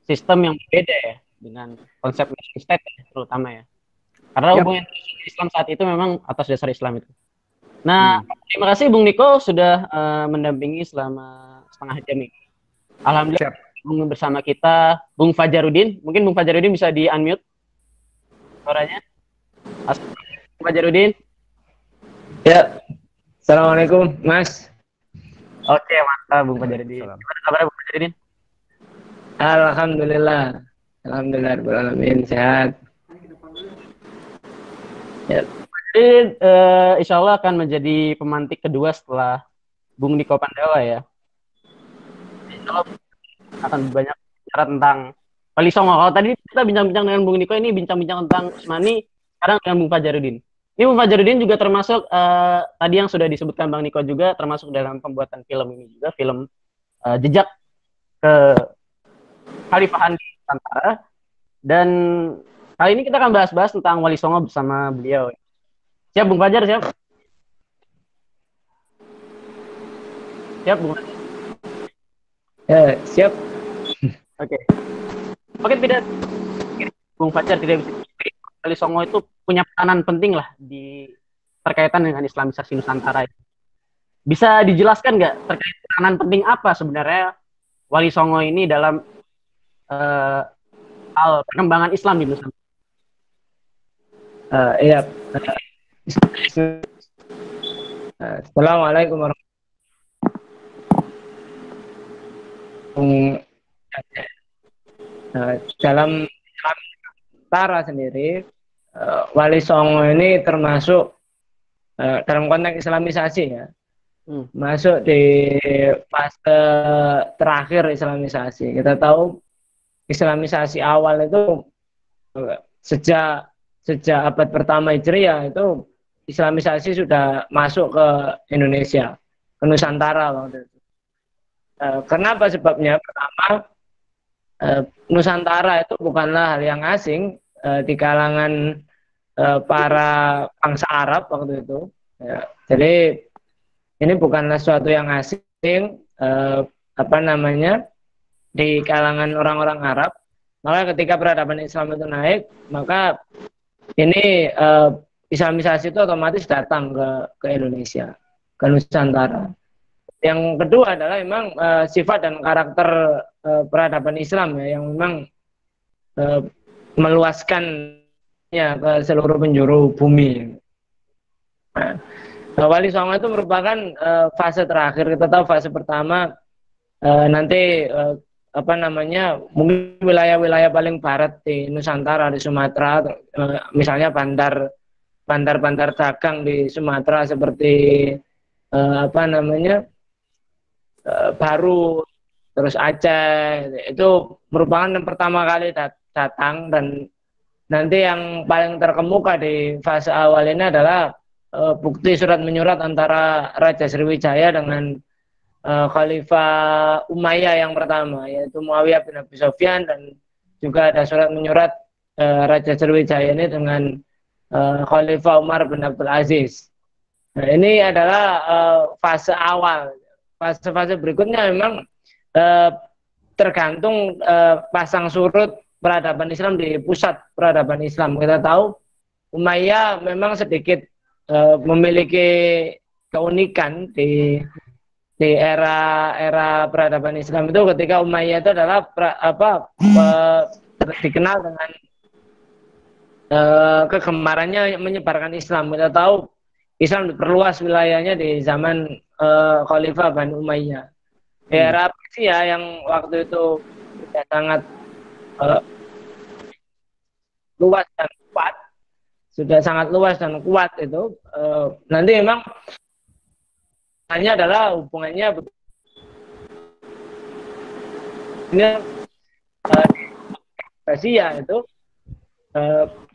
sistem yang berbeda ya dengan konsep nation state ya, terutama ya. Karena hubungan Islam saat itu memang atas dasar Islam itu. Nah, terima kasih Bung Niko sudah mendampingi selama setengah jam ini. Alhamdulillah bersama kita Bung Fajarudin. Mungkin Bung Fajarudin bisa di-unmute suaranya. Bung Fajarudin. Ya. Assalamualaikum, Mas. Oke, mantap Bung Fajarudin. Gimana kabarnya Bung Fajarudin? Alhamdulillah. Alhamdulillah, sehat. Ya. Jadi, insya Allah akan menjadi pemantik kedua setelah Bung Niko Pandawa ya. Insya Allah akan banyak bicara tentang Wali Songo. Kalau tadi kita bincang-bincang dengan Bung Niko, ini bincang-bincang tentang Utsmani, sekarang dengan Bung Fajarudin. Ini Bung Fajarudin juga termasuk tadi yang sudah disebutkan Bang Niko juga termasuk dalam pembuatan film ini juga, film jejak ke Khalifahan di Nusantara. Dan kali ini kita akan bahas-bahas tentang Wali Songo bersama beliau. Siap Bung Fajar, siap? Siap, Bung. Ya, siap. Oke. Mungkin tidak, Bung Fajar tidak bisa. Wali Songo itu punya peranan penting lah di terkaitan dengan Islamisasi Nusantara. Bisa dijelaskan nggak terkait peranan penting apa sebenarnya Wali Songo ini dalam hal perkembangan Islam di Nusantara? Iya. Assalamualaikum warahmatullahi wabarakatuh. Dalam Nusantara sendiri, Wali Songo ini termasuk dalam konteks Islamisasi ya, masuk di fase terakhir Islamisasi. Kita tahu Islamisasi awal itu sejak abad pertama Hijriah itu Islamisasi sudah masuk ke Indonesia, ke Nusantara waktu itu. Kenapa sebabnya? Pertama, Nusantara itu bukanlah hal yang asing di kalangan para bangsa Arab waktu itu. Ya, jadi ini bukanlah sesuatu yang asing di kalangan orang-orang Arab. Maka ketika peradaban Islam itu naik, maka ini Islamisasi itu otomatis datang ke Indonesia, ke Nusantara. Yang kedua adalah memang sifat dan karakter peradaban Islam ya, yang memang meluaskannya ke seluruh penjuru bumi. Nah, Wali Songo itu merupakan fase terakhir. Kita tahu fase pertama nanti mungkin wilayah-wilayah paling barat di Nusantara, di Sumatera, misalnya bandar dagang di Sumatera seperti Baru, terus Aceh, itu merupakan yang pertama kali datang. Dan nanti yang paling terkemuka di fase awal ini adalah bukti surat menyurat antara Raja Sriwijaya dengan Khalifah Umayyah yang pertama, yaitu Muawiyah bin Abi Sufyan, dan juga ada surat menyurat Raja Sriwijaya ini dengan Khalifah Umar bin Abdul Aziz. Nah, ini adalah fase awal. Fase-fase berikutnya memang tergantung pasang surut peradaban Islam di pusat peradaban Islam. Kita tahu Umayyah memang sedikit memiliki keunikan di era peradaban Islam itu, ketika Umayyah itu adalah dikenal dengan kegemarannya menyebarkan Islam. Kita tahu Islam diperluas wilayahnya di zaman Khalifah Bani Umayyah. Di era Persia yang waktu itu sangat luas dan kuat, sudah sangat luas dan kuat itu, nanti memang hanya adalah hubungannya ini Abbasiyah itu,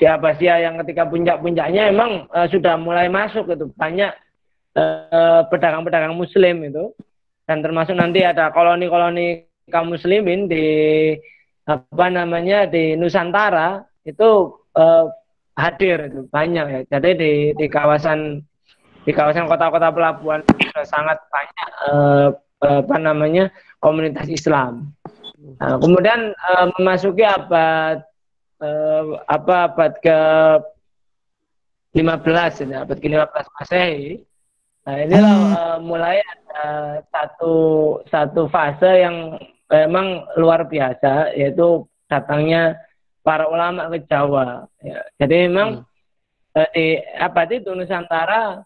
di Abbasiyah yang ketika puncak-puncaknya memang sudah mulai masuk itu banyak pedagang-pedagang Muslim itu, dan termasuk nanti ada koloni-koloni kaum Muslimin di di Nusantara itu hadir itu banyak ya. Jadi di kawasan kota-kota pelabuhan sudah sangat banyak komunitas Islam. Nah, kemudian memasuki abad ke-15 ya, abad ke-15 Masehi. Nah, inilah mulai ada satu fase yang memang luar biasa, yaitu datangnya para ulama ke Jawa. Ya. Jadi memang di abad itu Nusantara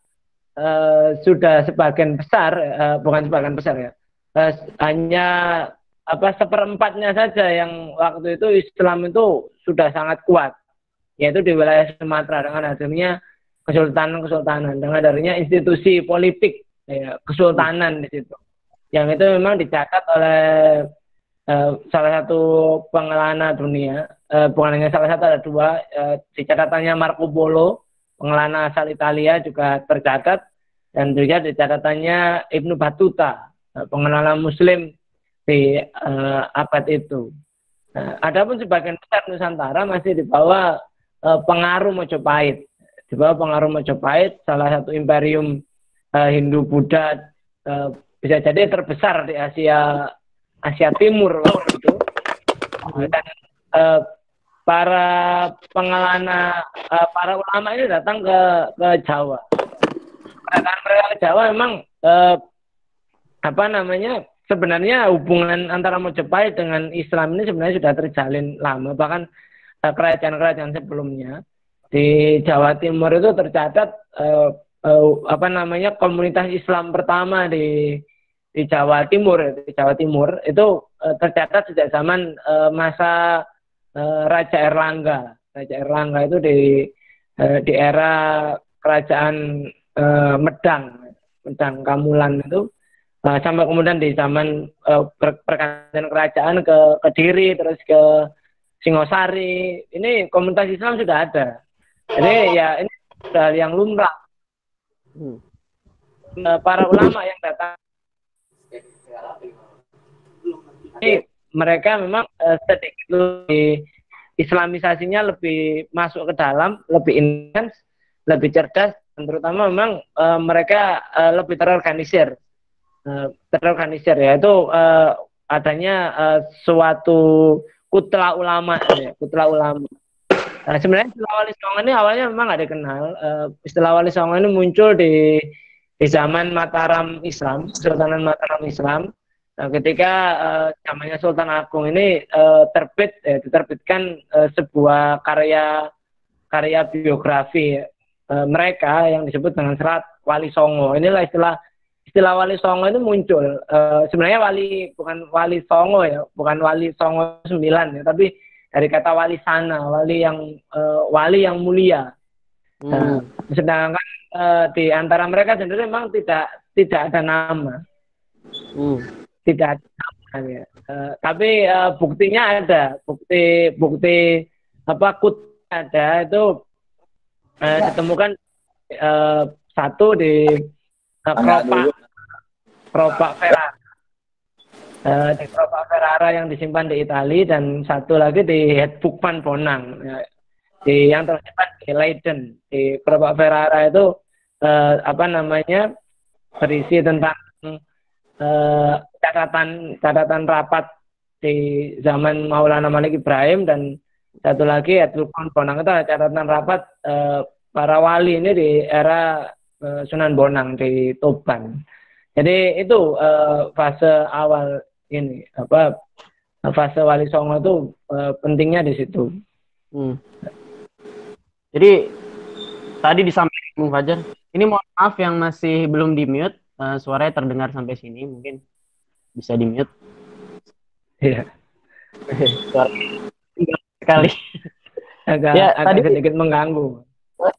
sudah sebagian besar, bukan sebagian besar ya, hanya seperempatnya saja yang waktu itu Islam itu sudah sangat kuat, yaitu di wilayah Sumatera dengan adanya kesultanan, dengan adanya institusi politik ya, kesultanan di situ, yang itu memang dicatat oleh salah satu pengelana dunia, bukan hanya salah satu, ada dua, di catatannya Marco Polo, pengelana asal Italia juga tercatat, dan juga di catatannya Ibnu Battuta, pengelana Muslim di abad itu. Nah, adapun sebagian besar Nusantara masih di bawah pengaruh Majapahit. Di bawah pengaruh Majapahit, salah satu imperium Hindu Buddha bisa jadi terbesar di Asia Timur waktu itu. Dan para pengelana, para ulama ini datang ke Jawa. Kedatangan mereka ke Jawa memang sebenarnya hubungan antara Mojopahit dengan Islam ini sebenarnya sudah terjalin lama, bahkan kerajaan-kerajaan sebelumnya di Jawa Timur itu tercatat komunitas Islam pertama di Jawa Timur itu tercatat sejak zaman masa Raja Erlangga. Raja Erlangga itu di era kerajaan Medang Kamulan itu, sampai kemudian di zaman pergantian kerajaan ke Kediri, terus ke Singosari, ini komunitas Islam sudah ada. Jadi ya ini sudah yang lumrah. Para ulama yang datang ini mereka memang sedikit lebih islamisasinya lebih masuk ke dalam, lebih intens, lebih cerdas, dan terutama memang mereka lebih terorganisir, yaitu adanya suatu kutla ulama. Nah, sebenarnya istilah Wali Songo ini awalnya memang nggak dikenal. Istilah Wali Songo ini muncul di zaman Mataram Islam, Kesultanan Mataram Islam. Nah, ketika zamannya Sultan Agung ini diterbitkan sebuah karya biografi mereka yang disebut dengan Serat Wali Songo. Inilah istilah Wali Songo itu muncul. Sebenarnya bukan Wali Songo ya, bukan Wali Songo 9 ya, tapi dari kata wali sana, wali yang mulia. Nah, sedangkan di antara mereka sendiri memang tidak ada nama. Tidak ada namanya. Tapi buktinya ada, bukti ada itu ditemukan satu di Keropak Ferrara. Di Keropak Ferrara yang disimpan di Italia, dan satu lagi di Hetboekman Bonang yang tersimpan di Leiden. Di Keropak Ferrara itu berisi tentang catatan rapat di zaman Maulana Malik Ibrahim, dan satu lagi Hetboekman Bonang itu catatan rapat para wali ini di era Sunan Bonang di Tuban. Jadi itu fase awal ini, fase Wali Songo itu pentingnya di situ. Jadi tadi disampaikan Bung Fajar, ini mohon maaf yang masih belum di mute, suaranya terdengar sampai sini, mungkin bisa di mute. Iya. Sekali. Agak sedikit mengganggu.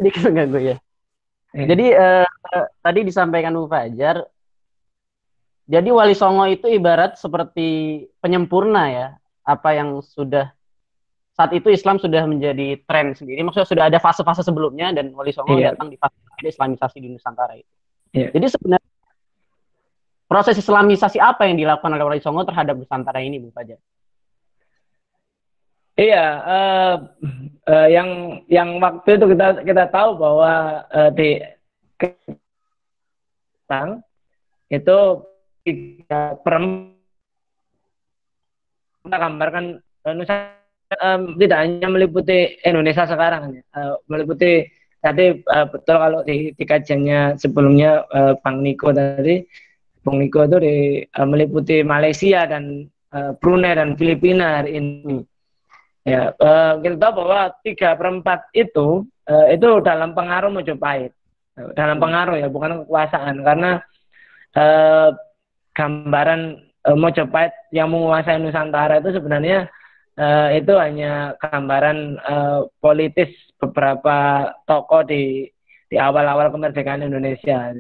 Sedikit mengganggu ya. Jadi tadi disampaikan Bung Fajar, jadi Wali Songo itu ibarat seperti penyempurna ya, apa yang sudah saat itu Islam sudah menjadi tren sendiri, maksudnya sudah ada fase-fase sebelumnya, dan Wali Songo datang di fase Islamisasi di Nusantara itu. Jadi sebenarnya proses Islamisasi apa yang dilakukan oleh Wali Songo terhadap Nusantara ini, Bung Fajar? Iya, yang waktu itu kita tahu bahwa di itu kita gambarkan Nusantara tidak hanya meliputi Indonesia sekarang, meliputi tadi betul kalau di kajiannya sebelumnya Bung Niko itu meliputi Malaysia dan Brunei dan Filipina hari ini. Ya, kita tahu bahwa 3/4 itu dalam pengaruh Mojopahit, dalam pengaruh ya, bukan kekuasaan, karena gambaran Mojopahit yang menguasai Nusantara itu sebenarnya itu hanya gambaran politis beberapa tokoh di awal-awal kemerdekaan Indonesia,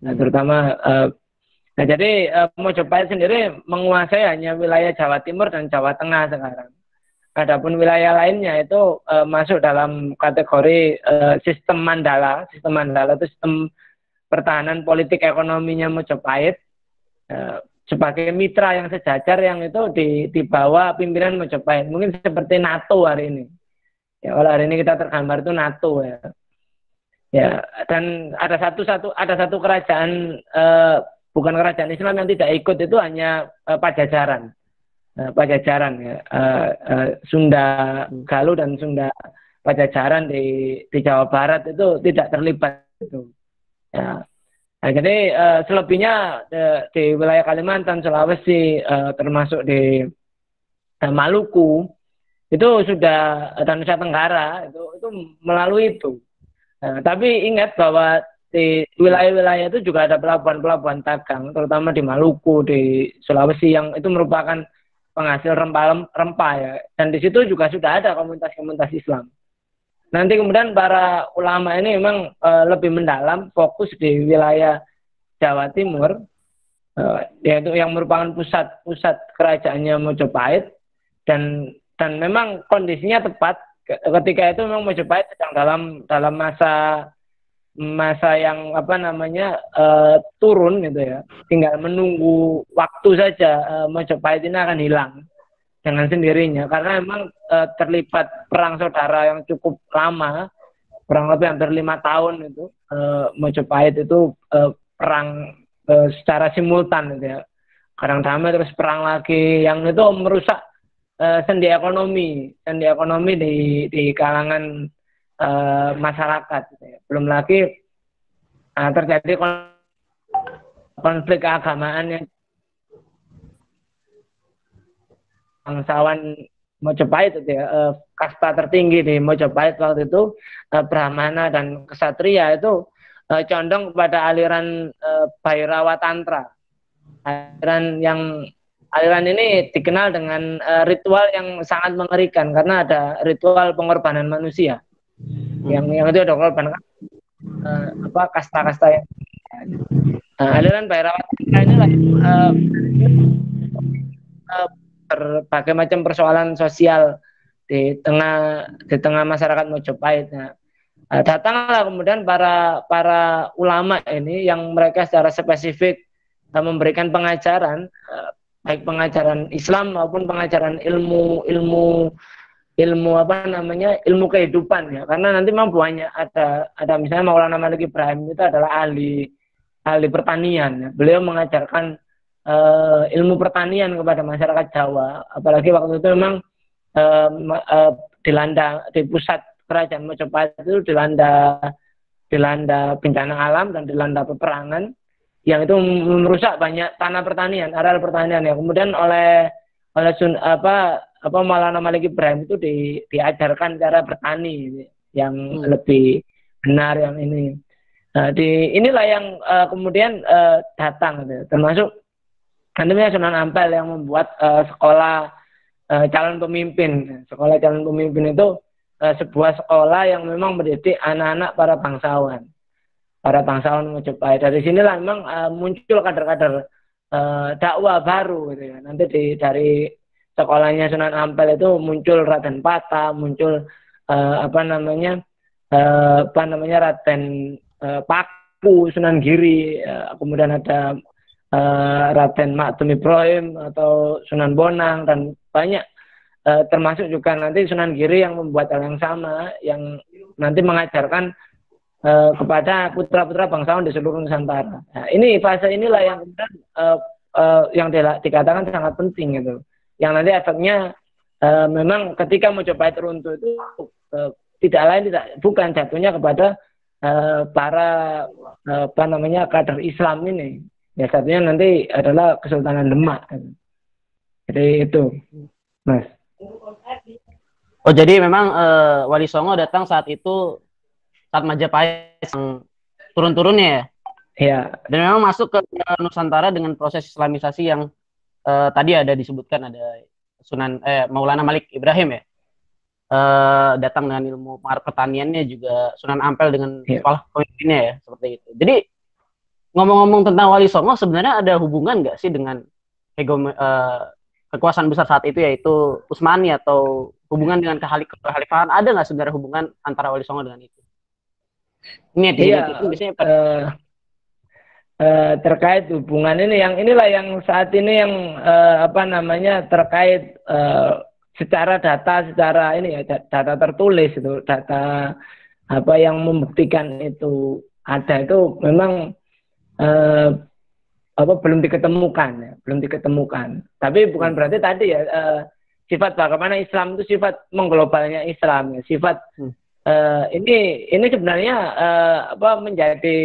terutama. Nah, jadi Mojopahit sendiri menguasai hanya wilayah Jawa Timur dan Jawa Tengah sekarang. Adapun wilayah lainnya itu masuk dalam kategori sistem Mandala. Sistem Mandala itu sistem pertahanan politik ekonominya Mojopahit sebagai mitra yang sejajar yang itu di bawah pimpinan Mojopahit. Mungkin seperti NATO hari ini. Ya, kalau hari ini kita tergambar itu NATO ya. Ya, dan ada satu kerajaan bukan kerajaan Islam yang tidak ikut itu hanya Pajajaran. Pajajaran ya, Sunda Galuh dan Sunda Pajajaran di Jawa Barat itu tidak terlibat itu. Ya. Nah, jadi selebihnya di wilayah Kalimantan, Sulawesi, termasuk di Maluku itu sudah, dan Nusa Tenggara itu melalui itu. Tapi ingat bahwa di wilayah-wilayah itu juga ada pelabuhan-pelabuhan dagang, terutama di Maluku, di Sulawesi yang itu merupakan penghasil rempah ya. Dan di situ juga sudah ada komunitas-komunitas Islam. Nanti kemudian para ulama ini memang lebih mendalam, fokus di wilayah Jawa Timur, yaitu yang merupakan pusat kerajaannya Mojopahit, dan memang kondisinya tepat ketika itu memang Mojopahit sedang dalam masa yang turun gitu ya, tinggal menunggu waktu saja Mojopahit ini akan hilang dengan sendirinya, karena memang terlibat perang saudara yang cukup lama, kurang lebih hampir 5 tahun itu. Mojopahit itu perang secara simultan gitu ya, kadang damai terus perang lagi, yang itu merusak sendi ekonomi di kalangan masyarakat gitu ya. Belum lagi terjadi konflik keagamaan yang bangsawan Mojopahit itu ya, kasta tertinggi di Mojopahit waktu itu, Brahmana dan Ksatria itu condong kepada aliran Bhairawa Tantra. Aliran ini dikenal dengan ritual yang sangat mengerikan, karena ada ritual pengorbanan manusia. Yang itu ada korban kasta-kasta yang aliran Bhairawa Tantra inilah berbagai macam persoalan sosial di tengah masyarakat Mojopahit. Datanglah kemudian para ulama ini yang mereka secara spesifik memberikan pengajaran, baik pengajaran Islam maupun pengajaran ilmu kehidupan ya. Karena nanti memang banyak ada misalnya Maulana Malik Ibrahim itu adalah ahli pertanian ya. Beliau mengajarkan ilmu pertanian kepada masyarakat Jawa, apalagi waktu itu memang dilanda di pusat kerajaan Mojopahit itu dilanda bencana alam dan dilanda peperangan yang itu merusak banyak tanah pertanian, areal pertanian ya. Kemudian oleh Maulana Malik Ibrahim itu diajarkan cara bertani yang lebih benar, yang ini. Inilah yang kemudian datang gitu. Termasuk nantinya Sunan Ampel yang membuat sekolah calon pemimpin. Sekolah calon pemimpin itu sebuah sekolah yang memang mendidik anak-anak para bangsawan Mojopahit. Dari sinilah memang muncul kader-kader dakwah baru gitu ya. Nanti dari sekolahnya Sunan Ampel itu muncul Raden Pata, muncul Raden Paku, Sunan Giri, kemudian ada Raden Maktum Ibrahim atau Sunan Bonang, dan banyak termasuk juga nanti Sunan Giri yang membuat hal yang sama, yang nanti mengajarkan kepada putra-putra bangsawan di seluruh Nusantara. Nah, ini fase inilah yang kemudian yang dikatakan sangat penting gitu. Yang nanti efeknya memang ketika Mojopahit runtuh itu bukan jatuhnya kepada para kader Islam ini. Ya satunya nanti adalah Kesultanan Demak. Jadi itu, Mas. Oh, jadi memang Wali Songo datang saat Majapahit yang turun-turunnya ya? Iya. Dan memang masuk ke Nusantara dengan proses Islamisasi yang tadi ada disebutkan, ada Maulana Malik Ibrahim ya. Datang dengan ilmu pertaniannya, juga Sunan Ampel dengan sekolah pemimpinnya ya, seperti itu. Jadi ngomong-ngomong tentang Wali Songo, sebenarnya ada hubungan nggak sih dengan kekuasaan besar saat itu, yaitu Utsmani, atau hubungan dengan kekhalifahan? Ada nggak sebenarnya hubungan antara Wali Songo dengan itu? Ini itu biasanya terkait hubungan ini, inilah yang saat ini yang terkait secara data, secara ini ya, data tertulis itu, data yang membuktikan itu ada, itu memang belum diketemukan ya, belum diketemukan. Tapi bukan berarti tadi ya sifat bagaimana Islam itu sifat mengglobalnya Islam ya, sifat ini sebenarnya menjadi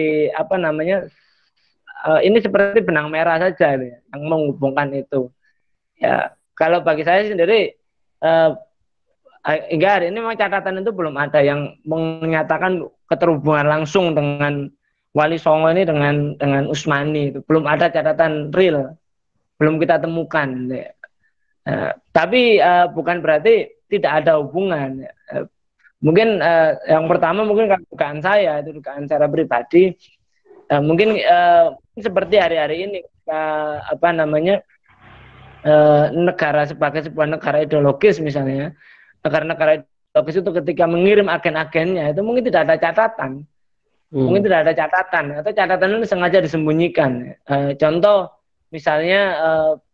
ini seperti benang merah saja ya, yang menghubungkan itu. Ya, kalau bagi saya sendiri hingga hari ini memang catatan itu belum ada yang menyatakan keterhubungan langsung dengan Wali Songo ini dengan Usmani itu. Belum ada catatan real, belum kita temukan. Ya. Tapi bukan berarti tidak ada hubungan. Mungkin yang pertama mungkin dugaan saya itu dugaan secara pribadi mungkin seperti hari-hari ini negara sebagai sebuah negara ideologis misalnya, negara-negara ideologis itu ketika mengirim agen-agennya itu mungkin tidak ada catatan, mungkin tidak ada catatan atau catatan itu sengaja disembunyikan. Contoh misalnya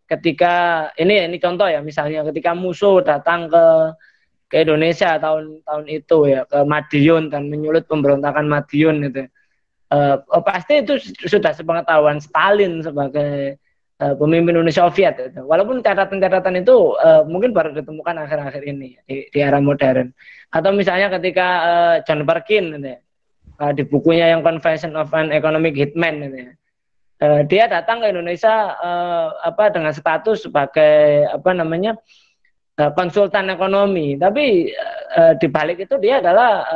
ketika ini contoh ya, misalnya ketika musuh datang ke Indonesia tahun itu ya, ke Madiun dan menyulut pemberontakan Madiun gitu. Pasti itu sudah sepengetahuan Stalin sebagai pemimpin Uni Soviet itu. Walaupun catatan-catatan itu mungkin baru ditemukan akhir-akhir ini di era modern. Atau misalnya ketika John Perkin gitu ya, di bukunya yang Confession of an Economic Hitman gitu ya, dia datang ke Indonesia dengan status sebagai konsultan ekonomi, tapi di balik itu dia adalah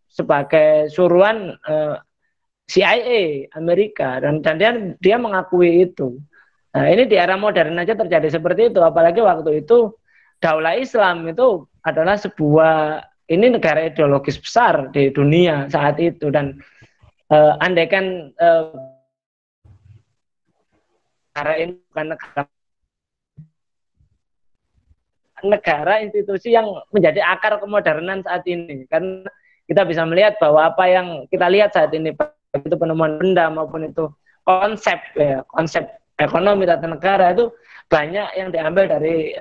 sebagai suruhan CIA Amerika dan dia mengakui itu. Nah, ini di era modern aja terjadi seperti itu, apalagi waktu itu Daulah Islam itu adalah sebuah negara ideologis besar di dunia saat itu, dan andaikan negara ini bukan negara institusi yang menjadi akar kemodernan saat ini, karena kita bisa melihat bahwa apa yang kita lihat saat ini, baik itu penemuan benda maupun itu konsep ekonomi tata negara, itu banyak yang diambil dari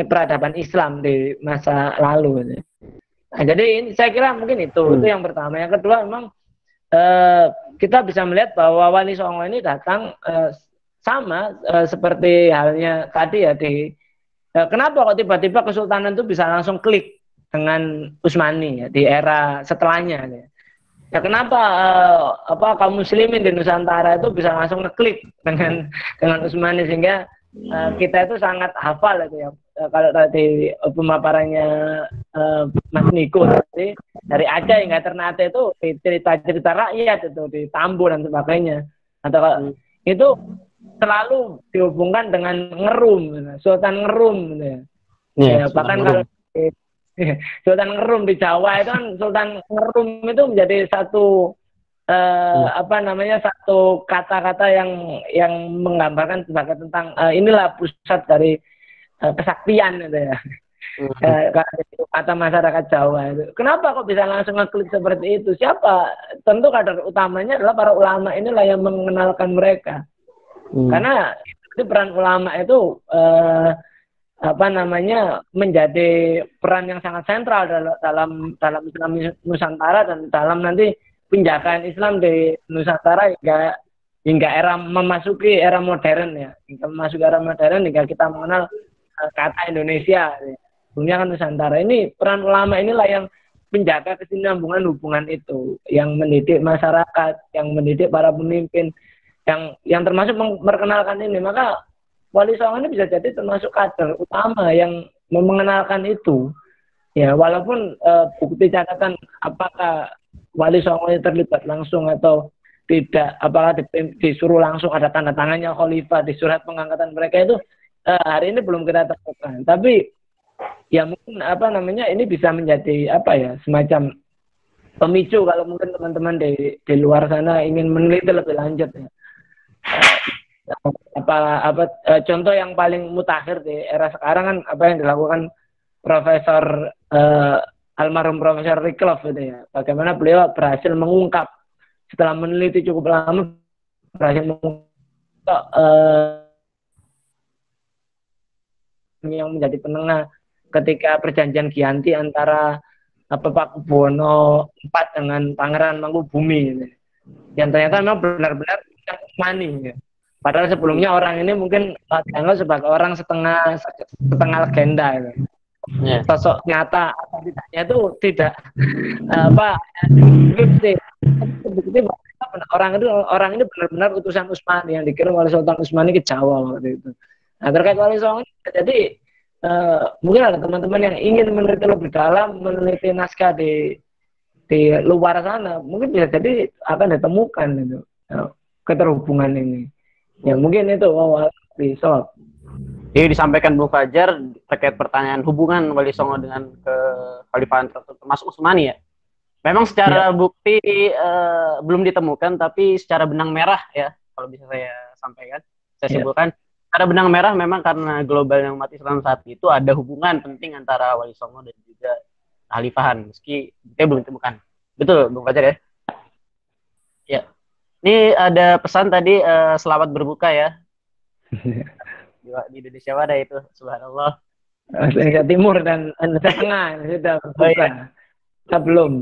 peradaban Islam di masa lalu. Nah, jadi ini saya kira mungkin itu yang pertama. Yang kedua, memang kita bisa melihat bahwa Wali Songo ini datang sama seperti halnya tadi ya kenapa kok tiba-tiba kesultanan itu bisa langsung klik dengan Utsmani ya, di era setelahnya ya. Ya kenapa kaum muslimin di Nusantara itu bisa langsung ngeklik dengan Utsmani, sehingga kita itu sangat hafal itu ya. Kalau tadi pemaparannya Mas Niko tadi, dari Aceh hingga Ternate itu cerita-cerita rakyat itu di Tambo dan sebagainya. Atau itu selalu dihubungkan dengan Ngerum, Sultan Ngerum gitu ya. Ya, bahkan kalau Sultan Ngerum di Jawa itu kan, Sultan Ngerum itu menjadi satu satu kata-kata yang menggambarkan sebagai tentang inilah pusat dari kesaktian gitu ya. Kata masyarakat Jawa itu. Kenapa kok bisa langsung ngeklik seperti itu? Siapa? Tentu kader utamanya adalah para ulama inilah yang mengenalkan mereka. Karena itu peran ulama itu menjadi peran yang sangat sentral dalam Islam Nusantara dan dalam nanti penjagaan Islam di Nusantara hingga era memasuki era modern ya. Hingga memasuki era modern hingga kita mengenal kata Indonesia. Dunia kan Nusantara. Ini peran ulama inilah yang menjaga kesinambungan hubungan itu, yang mendidik masyarakat, yang mendidik para pemimpin, yang termasuk memperkenalkan ini. Maka Wali Songo ini bisa jadi termasuk kader utama yang mengenalkan itu. Ya, walaupun bukti catatan apakah Wali Songo ini terlibat langsung atau tidak, apakah disuruh langsung ada tanda tangannya khalifah di surat pengangkatan mereka itu hari ini belum kita temukan. Tapi ya mungkin ini bisa menjadi semacam pemicu kalau mungkin teman-teman di luar sana ingin meneliti lebih lanjut ya. Contoh yang paling mutakhir di era sekarang kan apa yang dilakukan Profesor almarhum Profesor Rikloff itu ya. Bagaimana beliau berhasil mengungkap setelah meneliti cukup lama, berhasil mengungkap yang menjadi penengah ketika perjanjian Giyanti antara Pakubuwono IV dengan Pangeran Mangkubumi. Yang ternyata memang benar-benar Usmani ya. Padahal sebelumnya orang ini mungkin dianggap sebagai orang setengah legenda gitu. Yeah. Sosok nyata atau tidaknya itu tidak apa terbukti orang ini benar-benar utusan Utsmani yang dikirim oleh Sultan Utsmani ke Jawa waktu itu. Nah, terkait Wali Songo jadi mungkin ada teman-teman yang ingin meneliti lebih dalam, meneliti naskah di luar sana, mungkin bisa jadi akan ditemukan itu keterhubungan ini. Ya mungkin itu bisa. Jadi disampaikan Bung Fajar terkait pertanyaan hubungan Wali Songo dengan kekhalifahan termasuk Utsmani ya. Memang secara bukti belum ditemukan, tapi secara benang merah ya, kalau bisa saya sampaikan, saya simpulkan, secara benang merah memang karena globalnya umat Islam saat itu ada hubungan penting antara Wali Songo dan juga kekhalifahan, meski dia belum ditemukan. Betul, Bung Fajar ya? Ya. Ini ada pesan tadi, selamat berbuka ya. Di Indonesia ada itu, subhanallah. Indonesia Timur dan Indonesia Tengah sudah berbuka. Kita belum.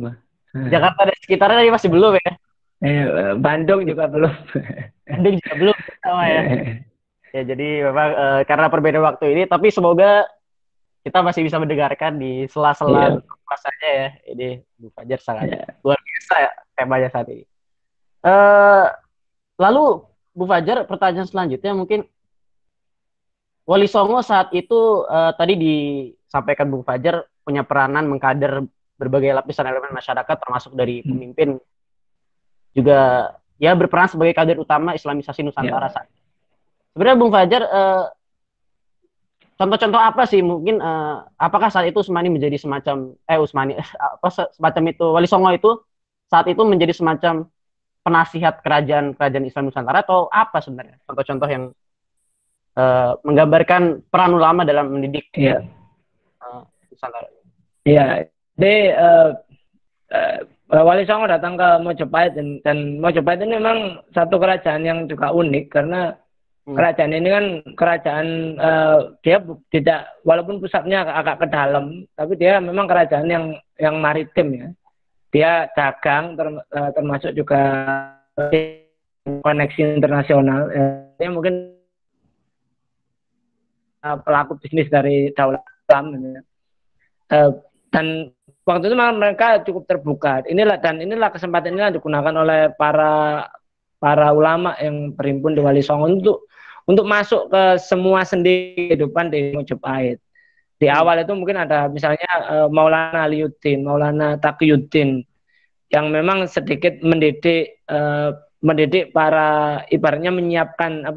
Jakarta dan sekitarnya tadi masih belum ya? Bandung juga belum. Bandung juga belum sama ya. Ya jadi memang karena perbedaan waktu ini, tapi semoga kita masih bisa mendengarkan di sela-sela puasanya ya. Ini Bu Fajar sangat luar biasa ya temanya saat ini. Lalu Bu Fajar, pertanyaan selanjutnya mungkin Wali Songo saat itu tadi disampaikan Bung Fajar punya peranan mengkader berbagai lapisan elemen masyarakat termasuk dari pemimpin, juga ya berperan sebagai kader utama Islamisasi Nusantara saat itu. Sebenarnya Bung Fajar, contoh-contoh apa sih mungkin apakah saat itu Utsmani menjadi semacam semacam itu Wali Songo itu saat itu menjadi semacam penasihat kerajaan Islam Nusantara atau apa sebenarnya contoh-contoh yang menggambarkan peran ulama dalam mendidik Nusantara? Iya, jadi Wali Songo datang ke Mojopahit dan Mojopahit ini memang satu kerajaan yang juga unik karena kerajaan ini kan kerajaan dia tidak, walaupun pusatnya agak ke dalam, tapi dia memang kerajaan yang maritim ya. Dia dagang termasuk juga koneksi internasional. Dia mungkin pelaku bisnis dari Daulat Islam dan waktu itu mereka cukup terbuka. Inilah kesempatan ini yang digunakan oleh para ulama yang berhimpun di Wali Songo untuk masuk ke semua sendi kehidupan di Mojopahit. Di awal itu mungkin ada misalnya Maulana Aliuddin, Maulana Taqiyuddin yang memang sedikit mendidik para, ibaratnya menyiapkan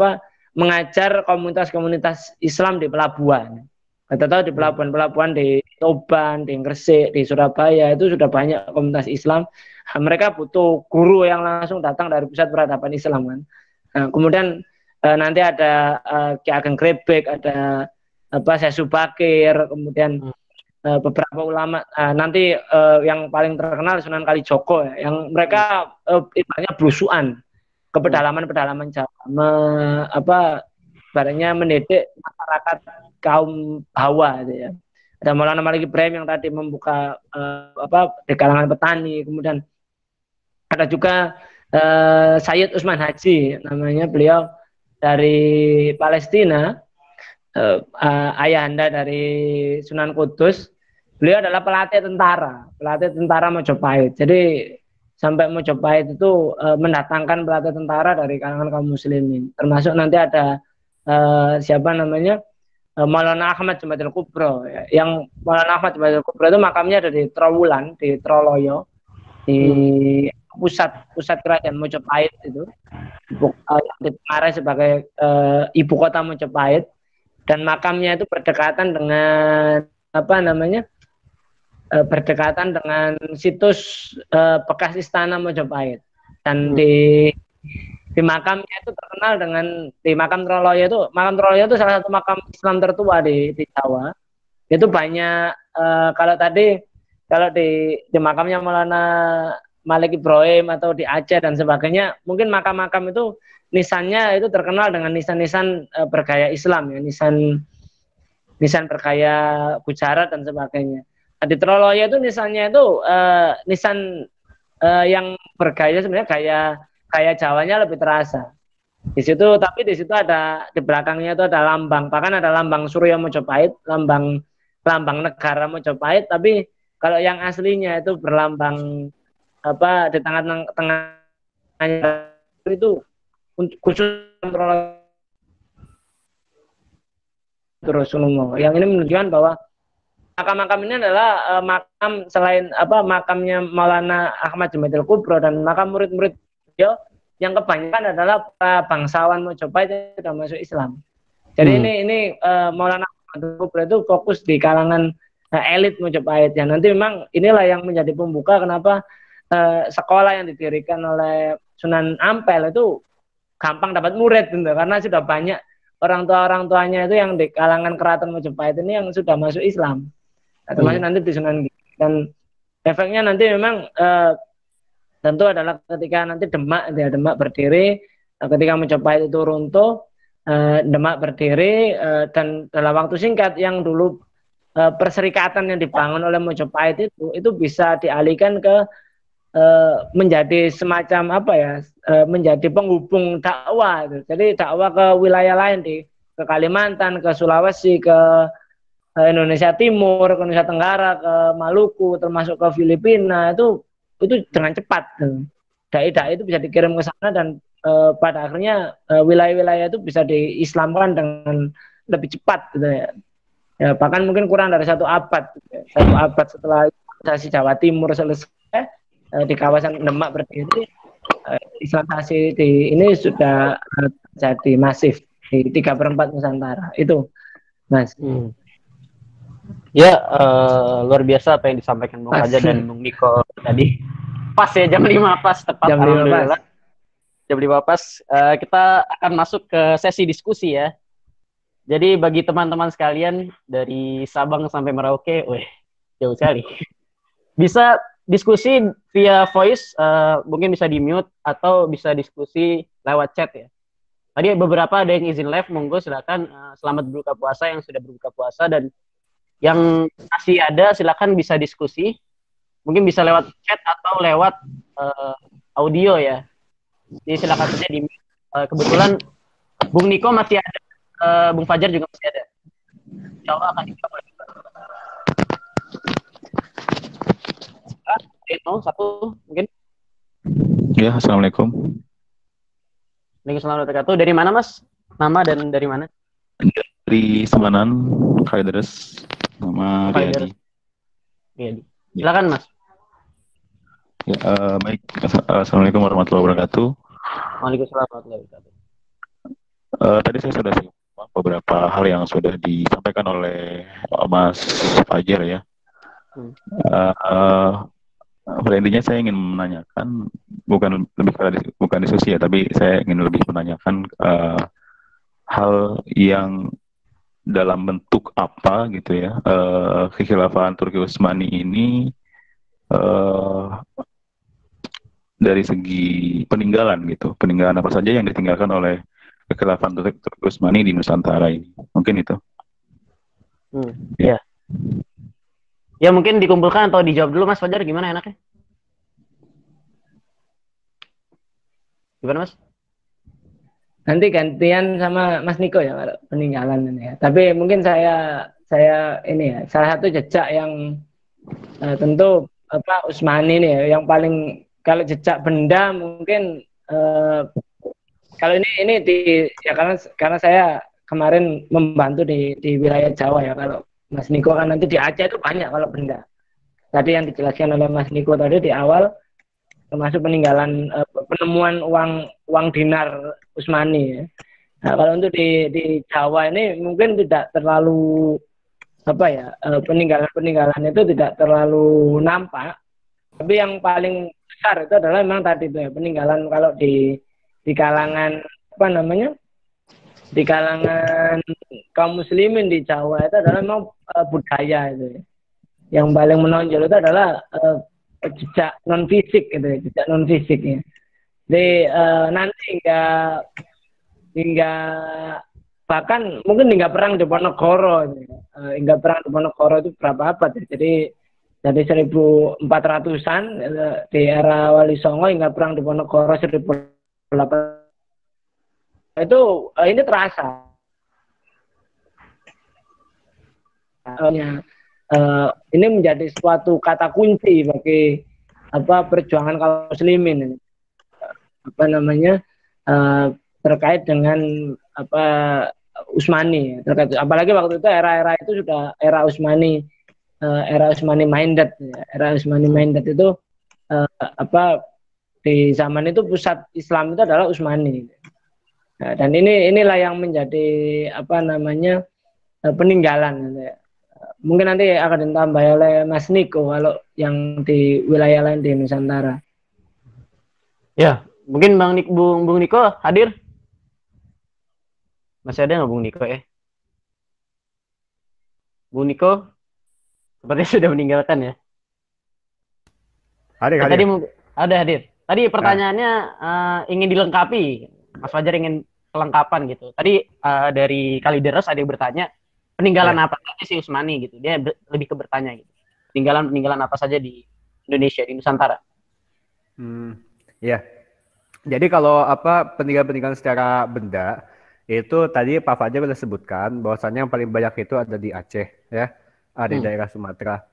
mengajar komunitas-komunitas Islam di pelabuhan. Kita tahu di pelabuhan di Toban, di Gresik, di Surabaya itu sudah banyak komunitas Islam. Mereka butuh guru yang langsung datang dari pusat peradaban Islam kan. Kemudian nanti ada Ki Ageng Grebek, ada Syekh Subakir, kemudian beberapa ulama. Nanti yang paling terkenal Sunan Kalijogo ya, yang mereka ibaratnya belusuan ke pedalaman-pedalaman Jawa, ibaratnya mendidik masyarakat kaum Hawa gitu ya. Ada Maulana Malik Ibrahim yang tadi membuka di kalangan petani, kemudian ada juga Sayyid Usman Haji, namanya beliau dari Palestina, ayahanda dari Sunan Kudus. Beliau adalah pelatih tentara Mojopahit. Jadi sampai Mojopahit itu mendatangkan pelatih tentara dari kalangan kaum muslimin. Termasuk nanti ada siapa namanya Maulana Ahmad Jematil Kubro. Yang Maulana Ahmad Jematil Kubro itu makamnya ada di Trowulan, di Troloyo, di pusat kerajaan Mojopahit itu, yang dipengaruhi sebagai ibu kota Mojopahit, dan makamnya itu berdekatan dengan berdekatan dengan situs bekas istana Mojopahit. Dan di makamnya itu terkenal dengan makam Troloyo itu salah satu makam Islam tertua di Jawa. Itu banyak kalau di makamnya Maulana Malik Ibrahim atau di Aceh dan sebagainya, mungkin makam-makam itu nisannya itu terkenal dengan nisan-nisan bergaya Islam ya, nisan bergaya Gujarat dan sebagainya. Nah, di Troloyo itu nisannya itu nisan yang bergaya sebenarnya gaya Jawanya lebih terasa. Di situ, tapi di situ ada, di belakangnya itu ada lambang, bahkan ada lambang Surya Mojopahit, lambang negara Mojopahit. Tapi kalau yang aslinya itu berlambang apa di tengah-tengahnya itu khusus kontrol Rasulullah. Yang ini menunjukkan bahwa makam-makam ini adalah makam selain apa makamnya Maulana Ahmad Jumaidil Kubro dan makam murid-murid beliau yang kebanyakan adalah bangsawan Mojopahit yang sudah masuk Islam. Jadi ini Maulana Ahmad Jumaidil Kubro itu fokus di kalangan elit Mojopahit. Ya nanti memang inilah yang menjadi pembuka kenapa sekolah yang didirikan oleh Sunan Ampel itu gampang dapat murid gitu, karena sudah banyak orang tuanya itu yang di kalangan keraton Mojopahit ini yang sudah masuk Islam. Termasuk nanti di Sunan Giri. Dan efeknya nanti memang tentu adalah ketika nanti Demak berdiri, ketika Mojopahit itu runtuh, Demak berdiri, dan dalam waktu singkat yang dulu perserikatan yang dibangun oleh Mojopahit itu bisa dialihkan ke menjadi semacam apa ya, menjadi penghubung dakwah. Jadi dakwah ke wilayah lain ke Kalimantan, ke Sulawesi, ke Indonesia Timur, ke Indonesia Tenggara, ke Maluku, termasuk ke Filipina itu dengan cepat. Dai-dai itu bisa dikirim ke sana dan pada akhirnya wilayah-wilayah itu bisa diislamkan dengan lebih cepat gitu ya. Ya, bahkan mungkin kurang dari 1 abad. 1 abad setelah islamisasi Jawa Timur selesai, di kawasan Demak berdiri, islamisasi di ini sudah jadi masif di 3/4 Nusantara. Itu, Mas. Ya, luar biasa apa yang disampaikan Bung Fajar dan Bung Niko tadi. Pas ya, jam 5 pas, tepat. Jam 5 pas. Jam 5 pas. Kita akan masuk ke sesi diskusi ya. Jadi bagi teman-teman sekalian dari Sabang sampai Merauke, jauh sekali. Bisa diskusi via voice, mungkin bisa di-mute atau bisa diskusi lewat chat ya. Tadi beberapa ada yang izin live, monggo silakan. Selamat berbuka puasa yang sudah berbuka puasa, dan yang masih ada silakan bisa diskusi. Mungkin bisa lewat chat atau lewat audio ya. Jadi silakan saja di kebetulan Bung Niko masih ada, Bung Fajar juga masih ada. Insyaallah akan dijawab. Satu mungkin. Ya, assalamualaikum. Waalaikumsalam warahmatullahi wabarakatuh. Dari mana Mas? Nama dan dari mana? Dari Semanan, Kalideres. Nama Riyadi. Riyadi. Silakan Mas. Ya, baik. Assalamualaikum warahmatullahi wabarakatuh. Waalaikumsalam warahmatullahi wabarakatuh. Tadi saya sudah simak beberapa hal yang sudah disampaikan oleh Mas Fajar ya. Pada intinya saya ingin menanyakan, bukan diskusi ya, tapi saya ingin lebih menanyakan hal yang dalam bentuk apa gitu ya, kekhilafahan Turki Utsmani ini dari segi peninggalan gitu, peninggalan apa saja yang ditinggalkan oleh kekhilafahan Turki Utsmani di Nusantara ini, mungkin itu. Ya. Ya mungkin dikumpulkan atau dijawab dulu Mas Fajar, gimana enaknya? Gimana Mas? Nanti gantian sama Mas Niko ya kalau peninggalan ini ya. Tapi mungkin saya ini ya, salah satu jejak yang tentu apa Utsmani ini ya, yang paling kalau jejak benda mungkin kalau ini ya karena saya kemarin membantu di wilayah Jawa ya. Kalau Mas Niko kan nanti di Aceh itu banyak kalau benda. Tadi yang dijelaskan oleh Mas Niko tadi di awal, termasuk peninggalan penemuan uang dinar Utsmani ya. Nah, kalau untuk di Jawa ini mungkin tidak terlalu apa ya, peninggalan itu tidak terlalu nampak. Tapi yang paling besar itu adalah memang tadi itu ya, peninggalan kalau di kalangan apa namanya? Di kalangan kaum muslimin di Jawa itu adalah memang budaya itu ya. Yang paling menonjol itu adalah jejak non fisik gitu ya, jejak non fisiknya. Jadi nanti hingga bahkan mungkin hingga perang di Ponorogo, hingga perang di Ponorogo itu berapa abad ya. Jadi dari 1400-an di era Wali Songo hingga perang di Ponorogo 1800 itu ini terasa. Ini menjadi suatu kata kunci bagi perjuangan kaum muslimin, terkait dengan Utsmani, apalagi waktu itu era-era itu sudah era Utsmani, era Utsmani minded, era Utsmani minded itu di zaman itu pusat Islam itu adalah Utsmani. Nah, dan inilah yang menjadi peninggalan. Mungkin nanti akan ditambah oleh Mas Niko kalau yang di wilayah lain di Nusantara. Ya, mungkin Bung Niko hadir. Masih ada nggak Bung Niko ya? Bung Niko sepertinya sudah meninggalkan ya. Hadir. Tadi ada hadir. Tadi pertanyaannya ingin dilengkapi. Mas Fajar ingin kelengkapan gitu. Tadi dari Kalideres ada yang bertanya peninggalan apa saja sih Utsmani gitu. Dia lebih ke bertanya gitu. Peninggalan apa saja di Indonesia, di Nusantara. Ya. Jadi kalau peninggalan secara benda itu tadi Pak Fajar sudah sebutkan bahwasannya yang paling banyak itu ada di Aceh ya, ada di daerah Sumatera.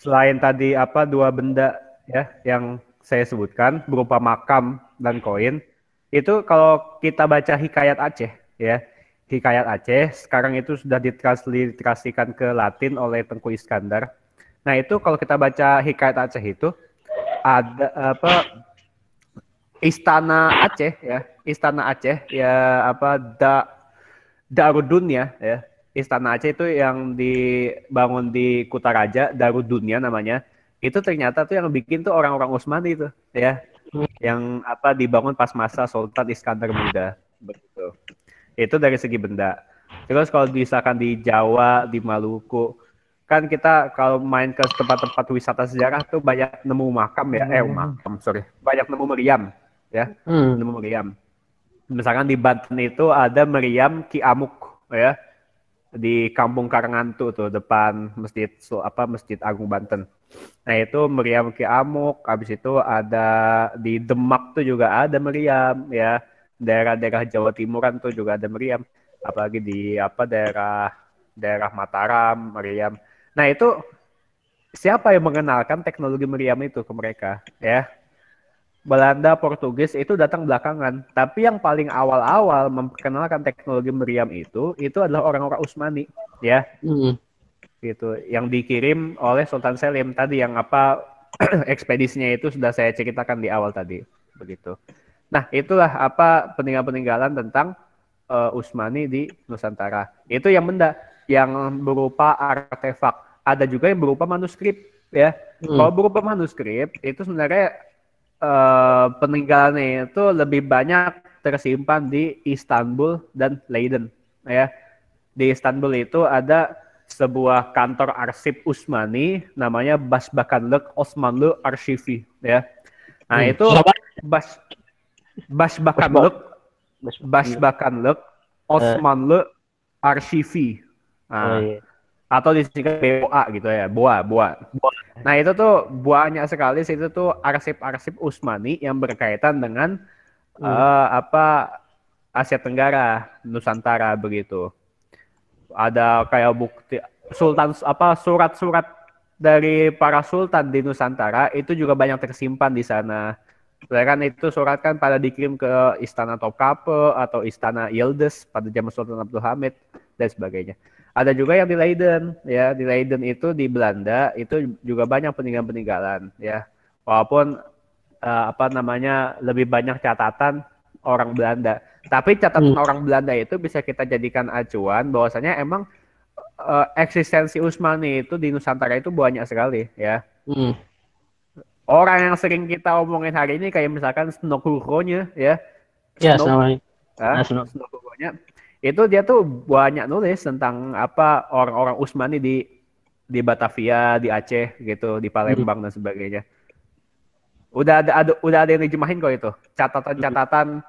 Selain tadi dua benda ya yang saya sebutkan berupa makam dan koin, itu kalau kita baca Hikayat Aceh ya, Hikayat Aceh sekarang itu sudah ditransliterasikan ke Latin oleh Tengku Iskandar. Nah itu kalau kita baca Hikayat Aceh itu ada Istana Aceh ya, Istana Aceh ya Darudunya ya. Istana Aceh itu yang dibangun di Kutaraja, Darudunya namanya. Itu ternyata tuh yang bikin tuh orang-orang Utsmani itu ya. Yang dibangun pas masa Sultan Iskandar Muda begitu. Itu dari segi benda. Terus kalau misalkan di Jawa, di Maluku, kan kita kalau main ke tempat-tempat wisata sejarah tuh banyak nemu makam ya, banyak nemu meriam ya, nemu meriam. Misalkan di Banten itu ada meriam Ki Amuk ya, di Kampung Karangantu tuh depan Masjid Agung Banten. Nah itu meriam Ki Amuk. Habis itu ada di Demak tuh juga ada meriam ya. Daerah-daerah Jawa Timuran tuh juga ada meriam, apalagi di daerah Mataram meriam. Nah itu siapa yang mengenalkan teknologi meriam itu ke mereka ya? Belanda, Portugis itu datang belakangan, tapi yang paling awal-awal memperkenalkan teknologi meriam itu adalah orang-orang Utsmani ya. Gitu, yang dikirim oleh Sultan Selim tadi yang ekspedisinya itu sudah saya ceritakan di awal tadi begitu. Nah, itulah peninggalan tentang Utsmani di Nusantara. Itu yang benda, yang berupa artefak. Ada juga yang berupa manuskrip, ya. Kalau berupa manuskrip, itu sebenarnya peninggalannya itu lebih banyak tersimpan di Istanbul dan Leiden, ya. Di Istanbul itu ada sebuah kantor arsip Utsmani, namanya Başbakanlık Osmanlı Arşivi, ya. Nah, itu Başbakanlık Osmanlı Arşivi. Nah, atau disingkat BOA gitu ya, BOA. Nah, itu tuh banyak sekali itu tuh arsip-arsip Utsmani yang berkaitan dengan Asia Tenggara, Nusantara begitu. Ada kayak bukti surat-surat dari para sultan di Nusantara itu juga banyak tersimpan di sana. Kan itu surat kan pada dikirim ke Istana Topkapi atau Istana Yildiz pada zaman Sultan Abdul Hamid dan sebagainya. Ada juga yang di Leiden, ya. Di Leiden itu di Belanda itu juga banyak peninggalan-peninggalan, ya. Walaupun lebih banyak catatan orang Belanda. Tapi catatan orang Belanda itu bisa kita jadikan acuan bahwasanya emang eksistensi Utsmani itu di Nusantara itu banyak sekali, ya. Orang yang sering kita omongin hari ini kayak misalkan Snokuronya, ya. Snokuronya itu dia tuh banyak nulis tentang orang-orang Utsmani di Batavia, di Aceh gitu, di Palembang dan sebagainya. Udah ada yang dijemahin kok itu. Catatan-catatan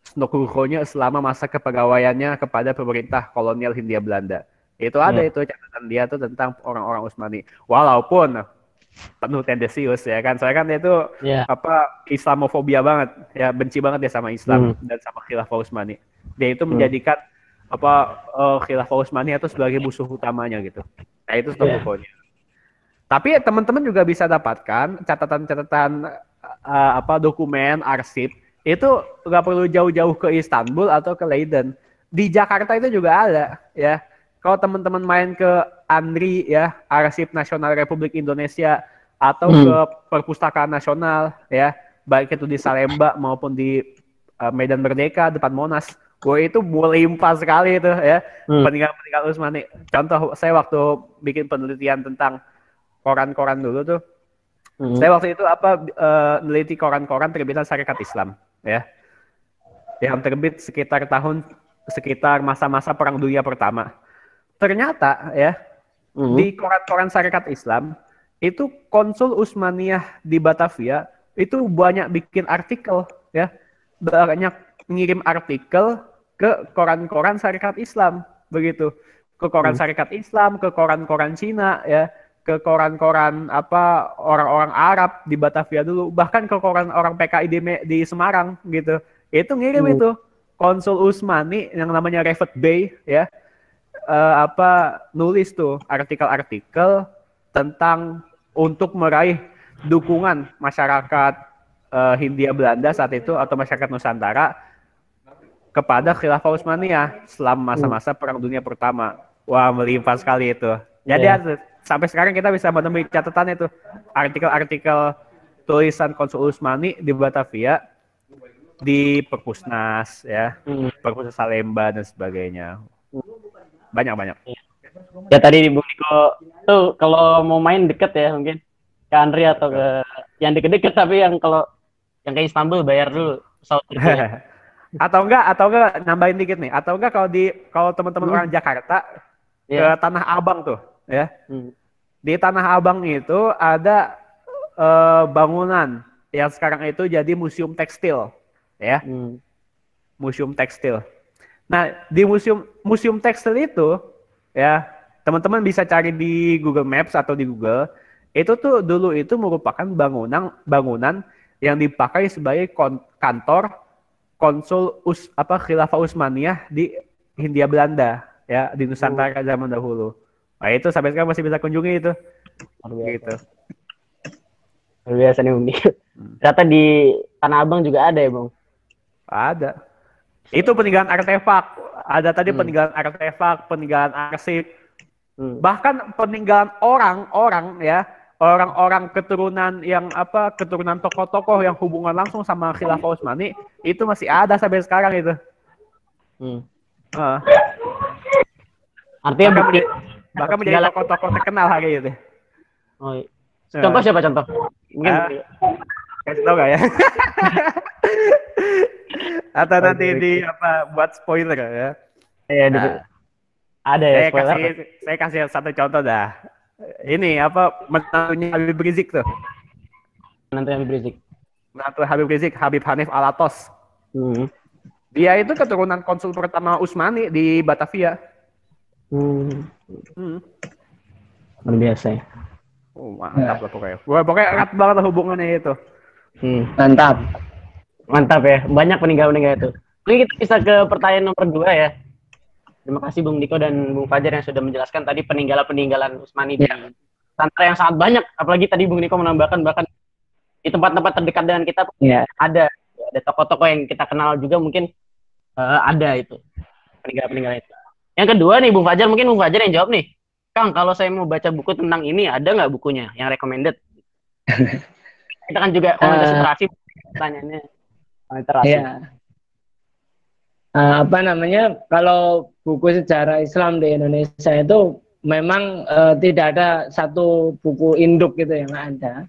Snokuronya selama masa kepegawaiannya kepada pemerintah kolonial Hindia Belanda. Itu ada itu catatan dia tuh tentang orang-orang Utsmani. Walaupun penuh tendensius ya kan. Soalnya kan dia itu Ya. apa Islamofobia banget ya, benci banget dia sama Islam dan sama Khilafah Utsmani. Dia itu menjadikan apa Khilafah Utsmani itu sebagai musuh utamanya gitu. Nah itu pokoknya. Tapi teman-teman juga bisa dapatkan catatan-catatan apa dokumen arsip itu nggak perlu jauh-jauh ke Istanbul atau ke Leiden. Di Jakarta itu juga ada ya. Kalau teman-teman main ke ANRI ya, Arsip Nasional Republik Indonesia atau ke Perpustakaan Nasional ya, baik itu di Salemba maupun di Medan Merdeka depan Monas. Gue itu melimpah sekali itu ya, peninggalan Utsmani. Contoh saya waktu bikin penelitian tentang koran-koran dulu tuh, saya waktu itu neliti koran-koran terbitan Syarikat Islam ya, yang terbit sekitar masa-masa Perang Dunia Pertama. Ternyata ya di koran-koran Syarikat Islam itu Konsul Utsmaniyah di Batavia itu banyak bikin artikel ya, banyak ngirim artikel ke koran-koran Syarikat Islam begitu, ke koran Syarikat Islam, ke koran-koran Cina ya, ke koran-koran apa orang-orang Arab di Batavia dulu, bahkan ke koran orang PKI di Semarang gitu. Itu ngirim itu Konsul Utsmani yang namanya Revet Bey ya, nulis tuh artikel-artikel tentang untuk meraih dukungan masyarakat Hindia Belanda saat itu atau masyarakat Nusantara kepada Khilafah Utsmaniyah selama masa-masa Perang Dunia Pertama. Wah, melimpah sekali itu. Jadi sampai sekarang kita bisa menemui catatan itu artikel-artikel tulisan Konsul Utsmani di Batavia, di Perpusnas ya, Perpusnas Salemba dan sebagainya. Banyak. Ya tadi Bung Niko tuh kalau mau main deket ya mungkin ke Andri atau ke yang deket-deket, tapi yang kalau yang ke Istanbul bayar dulu pesawat ya. atau enggak nambahin dikit nih, atau enggak kalau teman-teman orang Jakarta ke Tanah Abang tuh ya. Di Tanah Abang itu ada bangunan yang sekarang itu jadi museum tekstil ya. Museum tekstil. Nah, di museum tekstil itu ya, teman-teman bisa cari di Google Maps atau di Google. Itu tuh dulu itu merupakan bangunan yang dipakai sebagai kantor Konsul Khilafah Utsmaniyah di Hindia Belanda ya, di Nusantara zaman dahulu. Nah, itu sampai sekarang masih bisa kunjungi itu. Gitu. Luar biasa nih Bung Niko. Ternyata di Tanah Abang juga ada ya, Bung? Ada. Itu peninggalan artefak. Ada tadi peninggalan artefak, peninggalan arsip. Bahkan peninggalan orang-orang ya, orang-orang keturunan yang keturunan tokoh-tokoh yang hubungan langsung sama Khilafah Utsmani itu masih ada sampai sekarang itu. Artinya bahkan menjadi tokoh-tokoh terkenal hari itu. Oh, iya. Contoh siapa contoh? Mungkin kasih tau gak ya? Atau nanti buat spoiler ya? Iya, ada ya spoiler. Saya kasih satu contoh dah. Ini menantunya Habib Rizik tuh. Menantu Habib Rizik. Menantu Habib Rizik, Habib Hanif Alatos. Dia itu keturunan konsul pertama Utsmani di Batavia. Luar biasa ya. Mantap lah pokoknya. Pokoknya erat banget lah hubungannya itu. Mantap ya. Banyak peninggalan-peninggalan itu. Mungkin kita bisa ke pertanyaan nomor 2 ya. Terima kasih Bung Niko dan Bung Fajar yang sudah menjelaskan tadi peninggalan-peninggalan Utsmani di Nusantara yang sangat banyak. Apalagi tadi Bung Niko menambahkan bahkan di tempat-tempat terdekat dengan kita ada tokoh-tokoh yang kita kenal juga mungkin ada itu peninggalan-peninggalan itu. Yang kedua nih Bung Fajar, mungkin Bung Fajar yang jawab nih. Kang, kalau saya mau baca buku tentang ini, ada nggak bukunya yang recommended? Kita kan juga konsentrasi pertanyaannya. Literasi. Kalau buku sejarah Islam di Indonesia itu memang tidak ada satu buku induk gitu yang ada.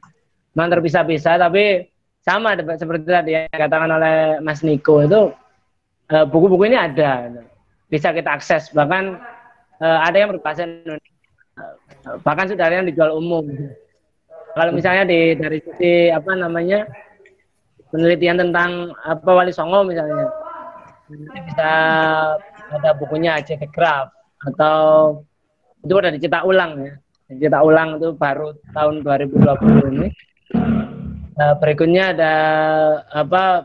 Memang terpisah-pisah, tapi sama seperti tadi yang dikatakan oleh Mas Niko itu buku-buku ini ada, bisa kita akses, bahkan ada yang berbahasa Indonesia, bahkan sudah ada yang dijual umum. Kalau misalnya dari sisi penelitian tentang Wali Songo misalnya, bisa ada bukunya Aceh Graf atau itu udah dicetak ulang ya. Kita ulang itu baru tahun 2020 ini. Berikutnya ada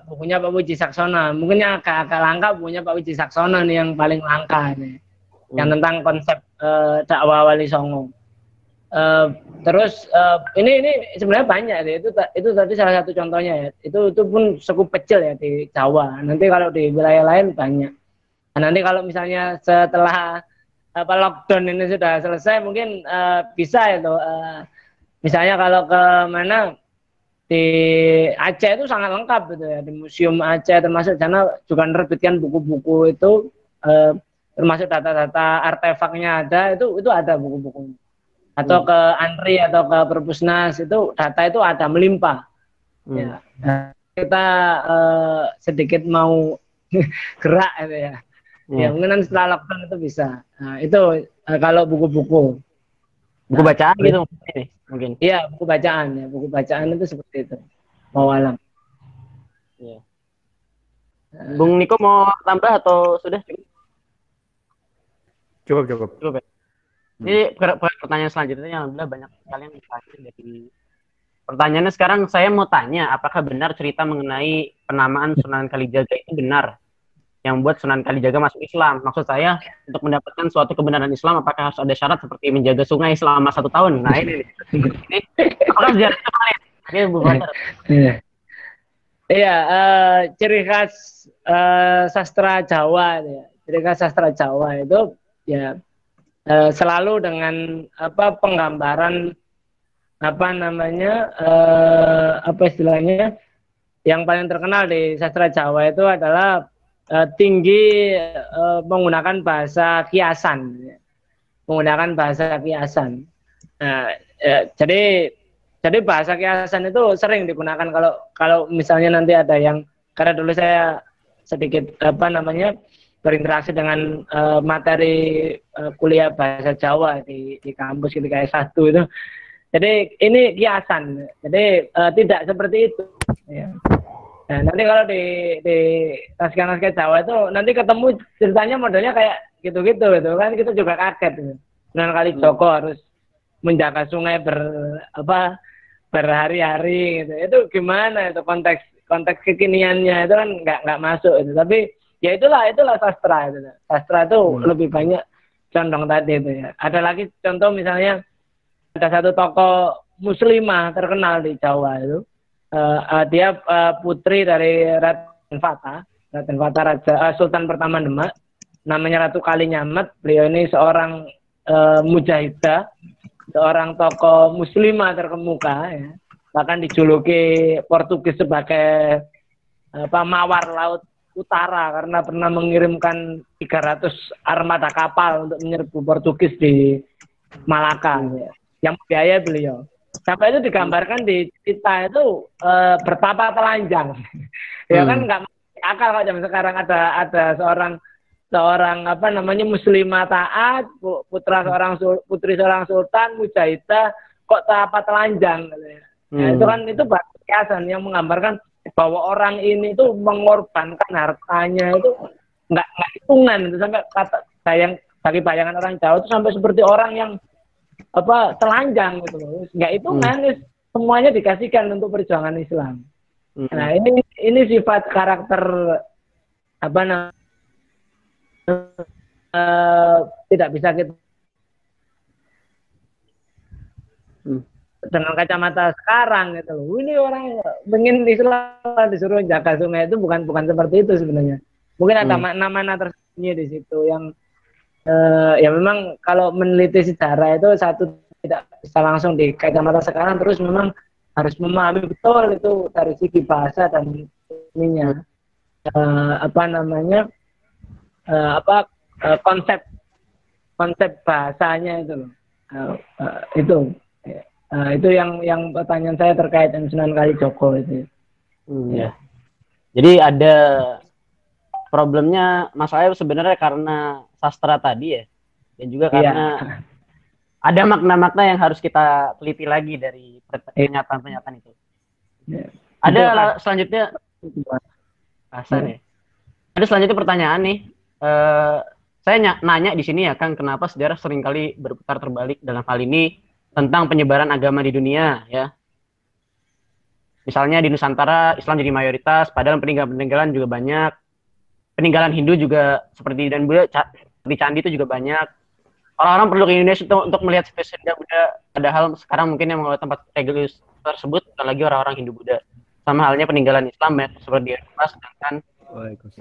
bukunya Pak Puji Saksono. Mungkin yang agak langka bukunya Pak Puji Saksono nih yang paling langka nih. Yang tentang konsep dakwah Wali Songo. Terus ini sebenarnya banyak deh. Itu tadi salah satu contohnya ya. Itu pun cukup kecil ya di Jawa. Nanti kalau di wilayah lain banyak. Nah, nanti kalau misalnya setelah lockdown ini sudah selesai mungkin bisa itu misalnya kalau ke mana di Aceh itu sangat lengkap gitu ya, di Museum Aceh termasuk sana juga menerbitkan buku-buku itu termasuk data-data artefaknya ada, itu ada buku-bukunya. Atau ke ANRI atau ke Perpusnas itu data itu ada melimpah. Ya. Nah, kita sedikit mau gerak gitu ya. Ya mungkin setelah lockdown itu bisa. Nah, itu kalau buku-buku. Buku bacaan gitu mungkin. Iya, buku bacaan ya. Buku bacaan itu seperti itu. Mau alam. Ya. Bung Niko mau tambah atau sudah? Cukup. Ya. Jadi pertanyaan selanjutnya alhamdulillah banyak sekali yang ditanya dari pertanyaannya. Sekarang saya mau tanya, apakah benar cerita mengenai penamaan Sunan Kalijaga itu benar? Yang membuat Sunan Kalijaga masuk Islam. Maksud saya, untuk mendapatkan suatu kebenaran Islam, apakah harus ada syarat seperti menjaga sungai selama 1 tahun? Nah ini apakah sejarahnya valid? Oke, Bu Fajar. Iya, ciri khas sastra Jawa, ya. Ciri khas sastra Jawa itu ya selalu dengan penggambaran istilahnya yang paling terkenal di sastra Jawa itu adalah tinggi menggunakan bahasa kiasan, menggunakan bahasa kiasan. Nah, jadi bahasa kiasan itu sering digunakan kalau misalnya nanti ada yang, karena dulu saya sedikit berinteraksi dengan materi kuliah bahasa Jawa di kampus ketika S1 itu. Jadi ini kiasan, jadi tidak seperti itu. Ya. Nah, nanti kalau di naskah-naskah Jawa itu nanti ketemu ceritanya modelnya kayak gitu-gitu gitu kan, kita juga kaget gitu. Sunan Kalijogo harus menjaga sungai berhari-hari gitu. Itu gimana itu konteks kekiniannya itu kan nggak masuk itu. Tapi ya itulah sastra itu. Sastra itu lebih banyak condong tadi itu ya. Ada lagi contoh misalnya ada satu tokoh muslimah terkenal di Jawa itu. Dia putri dari Raden Fata Raja Sultan pertama Demak, namanya Ratu Kalinyamat. Beliau ini seorang mujahidah, seorang tokoh muslimah terkemuka ya. Bahkan dijuluki Portugis sebagai mawar laut utara karena pernah mengirimkan 300 armada kapal untuk menyerbu Portugis di Malaka ya. Yang membiayai beliau. Sampai itu digambarkan di cerita itu bertapa telanjang. Ya kan nggak akal kalau zaman sekarang ada seorang muslimah taat, putri seorang sultan, mujahidah kok tapa telanjang. Nah, itu kan itu kiasan yang menggambarkan bahwa orang ini tuh mengorbankan hartanya itu nggak hitungan itu, sampai bagi bayangan orang Jawa itu sampai seperti orang yang telanjang gitu loh, nggak hitungan, semuanya dikasihkan untuk perjuangan Islam. Nah ini sifat karakter tidak bisa kita dengan kacamata sekarang gitu loh. Ini orang ingin Islam disuruh jaga sungai itu bukan seperti itu sebenarnya. Mungkin ada makna-makna tersembunyi di situ yang ya memang kalau meneliti sejarah itu tidak bisa langsung di kacamata sekarang, terus memang harus memahami betul itu dari segi bahasa dan ininya konsep bahasanya itu loh. Itu yang pertanyaan saya terkait dengan Sunan Kalijogo itu. Ya. Jadi ada problemnya masalahnya sebenarnya karena sastra tadi ya, dan juga karena ada makna-makna yang harus kita teliti lagi dari pernyataan-pernyataan itu. Ada selanjutnya ya. Ada selanjutnya pertanyaan nih. Saya nanya di sini ya Kang, kenapa sejarah seringkali berputar terbalik dalam hal ini tentang penyebaran agama di dunia ya. Misalnya di Nusantara Islam jadi mayoritas, padahal peninggalan-peninggalan juga banyak. Peninggalan Hindu juga seperti dan Buddha seperti candi itu juga banyak. Orang-orang perlu ke Indonesia untuk melihat spesies Buddha. Padahal sekarang mungkin yang mengelola tempat religius tersebut bukan lagi orang-orang Hindu Buddha. Sama halnya peninggalan Islam banyak seperti Eropa, sedangkan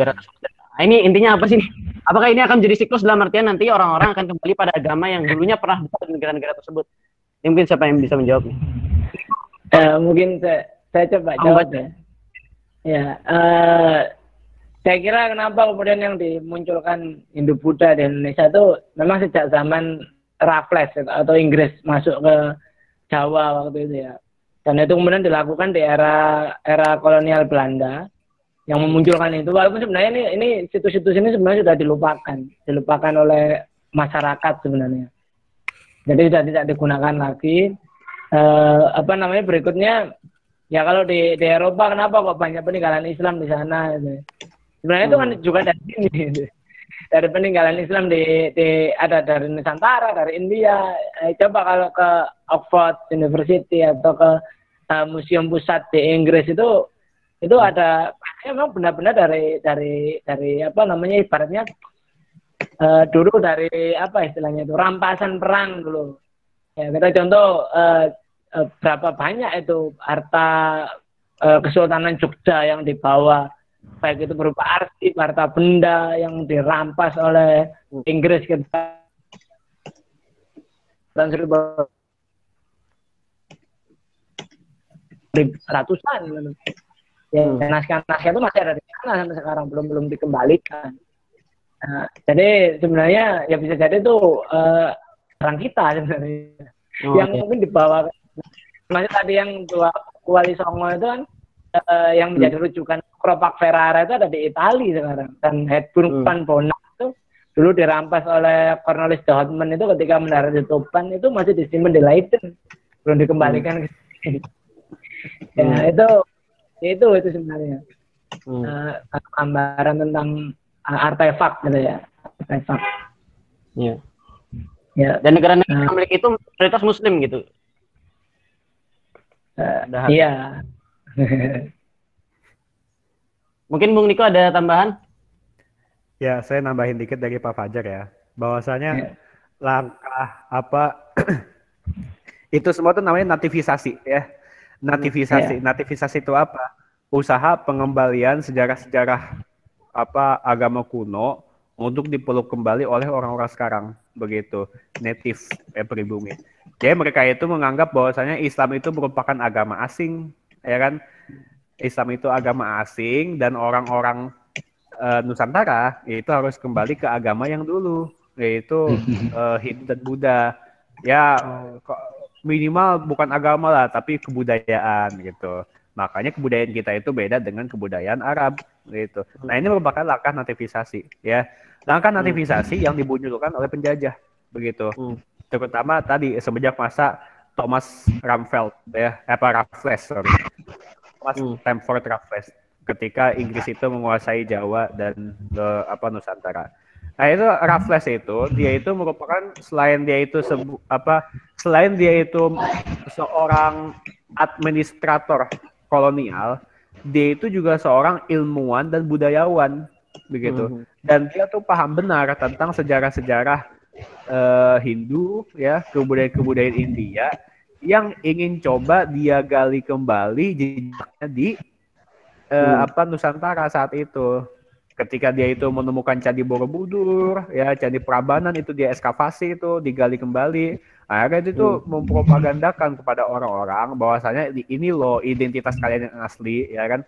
nah, ini intinya apa sih? Apakah ini akan menjadi siklus dalam artian nanti orang-orang akan kembali pada agama yang dulunya pernah berada di negara-negara tersebut? Ini mungkin siapa yang bisa menjawab nih? Mungkin saya coba jawab ya. Ya, saya kira kenapa kemudian yang dimunculkan Hindu Buddha di Indonesia itu memang sejak zaman Raffles atau Inggris masuk ke Jawa waktu itu ya. Dan itu kemudian dilakukan di era kolonial Belanda yang memunculkan itu. Walaupun sebenarnya ini situs-situs ini sebenarnya sudah dilupakan oleh masyarakat sebenarnya. Jadi sudah tidak digunakan lagi. Berikutnya ya kalau di Eropa kenapa kok banyak peninggalan Islam di sana gitu. Sebenarnya itu kan juga dari sini gitu. Dari peninggalan Islam ada dari Nusantara, dari India. Coba kalau ke Oxford University atau ke museum pusat di Inggris itu ada memang benar-benar dari ibaratnya dulu dari istilahnya itu rampasan perang dulu. Ya, kita contoh berapa banyak itu harta Kesultanan Jogja yang dibawa, baik itu berupa arsip, harta benda yang dirampas oleh Inggris kita dan ratusan ya, naskah-naskah itu masih ada di sana sampai sekarang belum dikembalikan. Nah, jadi sebenarnya ya bisa jadi itu orang kita sebenarnya yang mungkin dibawa. Maksud tadi yang dua Kuali Songo itu kan yang menjadi rujukan Keropak Ferrara itu ada di Italia sekarang, dan Hepburn Van Bona itu dulu dirampas oleh Cornelis de Houtman itu ketika mendarat di Tuban, itu masih disimpan di Leiden, belum dikembalikan ke sini. Ya itu sebenarnya gambaran tentang artefak gitu ya, artefak. Iya. Ya. Dan negara-negara Amerika itu mayoritas Muslim gitu. Iya. Mungkin Bung Niko ada tambahan? Ya, saya nambahin dikit dari Pak Fajar ya. Bahwasanya langkah itu semua itu namanya nativisasi ya. Nativisasi itu apa? Usaha pengembalian sejarah-sejarah agama kuno untuk dipeluk kembali oleh orang-orang sekarang, begitu, native pribumi. Jadi mereka itu menganggap bahwasanya Islam itu merupakan agama asing, ya kan? Islam itu agama asing dan orang-orang Nusantara itu harus kembali ke agama yang dulu, yaitu Hindu dan Buddha. Ya minimal bukan agama lah, tapi kebudayaan gitu. Makanya kebudayaan kita itu beda dengan kebudayaan Arab gitu. Nah, ini merupakan langkah nativisasi ya. Langkah nativisasi yang dimunculkan oleh penjajah begitu. Terutama tadi semenjak masa Thomas Ramphelt ya, Raffles. Thomas Stamford Raffles ketika Inggris itu menguasai Jawa dan Nusantara. Nah, itu Raffles itu dia itu merupakan selain dia itu seorang administrator kolonial, dia itu juga seorang ilmuwan dan budayawan begitu. Dan dia tuh paham benar tentang sejarah-sejarah Hindu ya, kebudayaan India yang ingin coba dia gali kembali jejaknya di Nusantara saat itu. Ketika dia itu menemukan Candi Borobudur, ya Candi Prambanan itu dia ekskavasi itu, digali kembali. Akhirnya itu mempropagandakan kepada orang-orang bahwasanya ini loh identitas kalian yang asli, ya kan?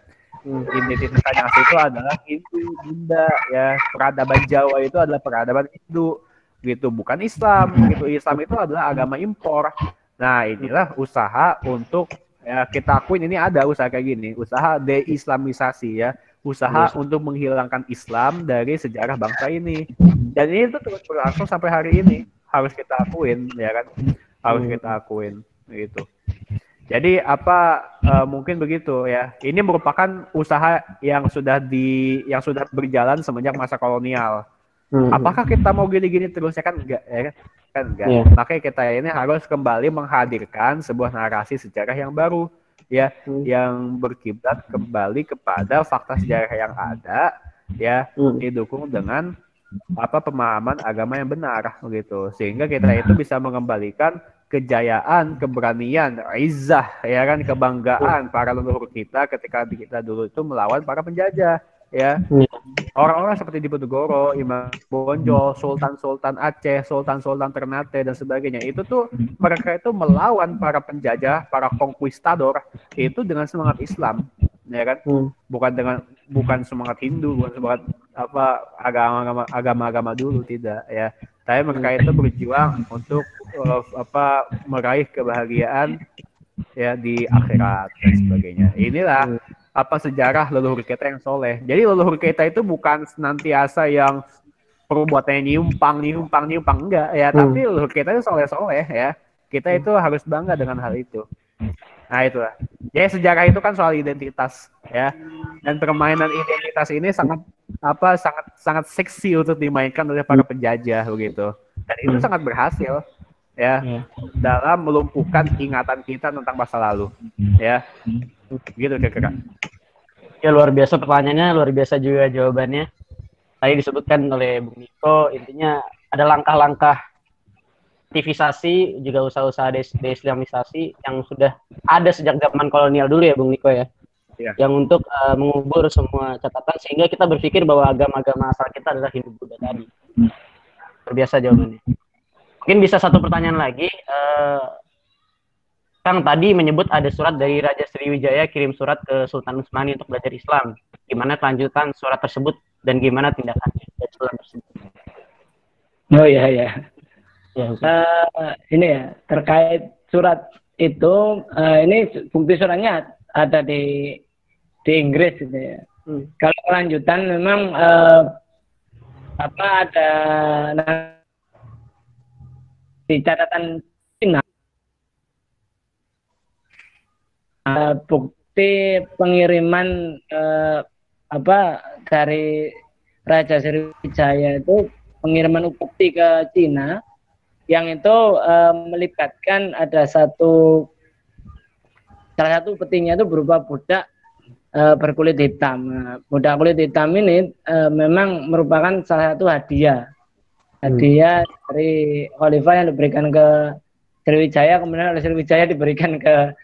Identitas kalian yang asli itu adalah Hindu, Bunda, ya peradaban Jawa itu adalah peradaban Hindu, gitu, bukan Islam, gitu. Islam itu adalah agama impor. Nah, inilah usaha untuk ya kita akuin ini ada usaha kayak gini, usaha deislamisasi ya. Usaha untuk menghilangkan Islam dari sejarah bangsa ini, dan ini tuh terus berlangsung sampai hari ini, harus kita akuin ya kan, harus kita akuin gitu. Jadi mungkin begitu ya, ini merupakan usaha yang sudah berjalan semenjak masa kolonial. Apakah kita mau gini-gini terus ya kan enggak ya kan? kan enggak. Iya. Makanya kita ini harus kembali menghadirkan sebuah narasi sejarah yang baru, ya, yang berkiblat kembali kepada fakta sejarah yang ada, ya, didukung dengan pemahaman agama yang benar, gitu. Sehingga kita itu bisa mengembalikan kejayaan, keberanian, izzah, ya kan, kebanggaan para leluhur kita ketika kita dulu itu melawan para penjajah, ya. Orang-orang seperti Diponegoro, Imam Bonjol, Sultan-Sultan Aceh, Sultan-Sultan Ternate dan sebagainya, itu tuh mereka itu melawan para penjajah, para konkuistador itu dengan semangat Islam, ya kan? Bukan semangat Hindu, bukan semangat agama-agama dulu, tidak, ya. Tapi mereka itu berjuang untuk meraih kebahagiaan, ya, di akhirat dan sebagainya. Inilah sejarah leluhur kita yang soleh. Jadi leluhur kita itu bukan senantiasa yang perbuatannya nyiumpang, enggak, ya. Tapi leluhur kita itu soleh-soleh, ya. Kita itu harus bangga dengan hal itu. Nah, itulah. Jadi sejarah itu kan soal identitas, ya. Dan permainan identitas ini sangat seksi untuk dimainkan oleh para penjajah, begitu. Dan itu sangat berhasil, ya, dalam melumpuhkan ingatan kita tentang masa lalu, ya. Gitu kira-kira. Ya, luar biasa pertanyaannya, luar biasa juga jawabannya. Tadi disebutkan oleh Bung Niko, intinya ada langkah-langkah aktivisasi juga usaha-usaha deislamisasi yang sudah ada sejak zaman kolonial dulu, ya Bung Niko, ya. Yang untuk mengubur semua catatan sehingga kita berpikir bahwa agama-agama asal kita adalah Hindu-Buddha tadi. Luar biasa jawabannya. Mungkin bisa satu pertanyaan lagi. Kang tadi menyebut ada surat dari Raja Sriwijaya kirim surat ke Sultan Utsmani untuk belajar Islam. Gimana kelanjutan surat tersebut dan gimana tindakannya dari surat tersebut? Oh iya. Ini ya, terkait surat itu, ini bukti suratnya ada di Inggris, gitu ya. Kalau kelanjutan memang ada di catatan Cina. Bukti pengiriman dari Raja Sriwijaya itu pengiriman bukti ke Cina yang itu melibatkan ada salah satu petinya itu berupa budak berkulit hitam. Budak kulit hitam ini memang merupakan salah satu hadiah dari khalifah yang diberikan ke Sriwijaya, kemudian oleh Sriwijaya diberikan ke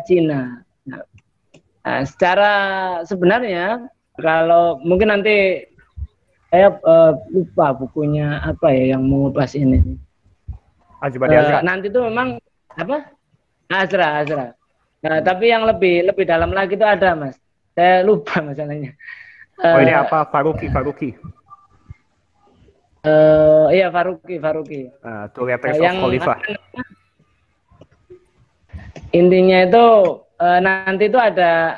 Cina. Nah, secara sebenarnya kalau mungkin nanti saya lupa bukunya apa ya yang mengupas ini. Nanti itu memang Azra. Nah, tapi yang lebih dalam lagi itu ada, Mas. Saya lupa masalahnya. Ini apa? Faruqi. Iya, Faruqi. To Letters of Khalifah. Intinya itu nanti itu ada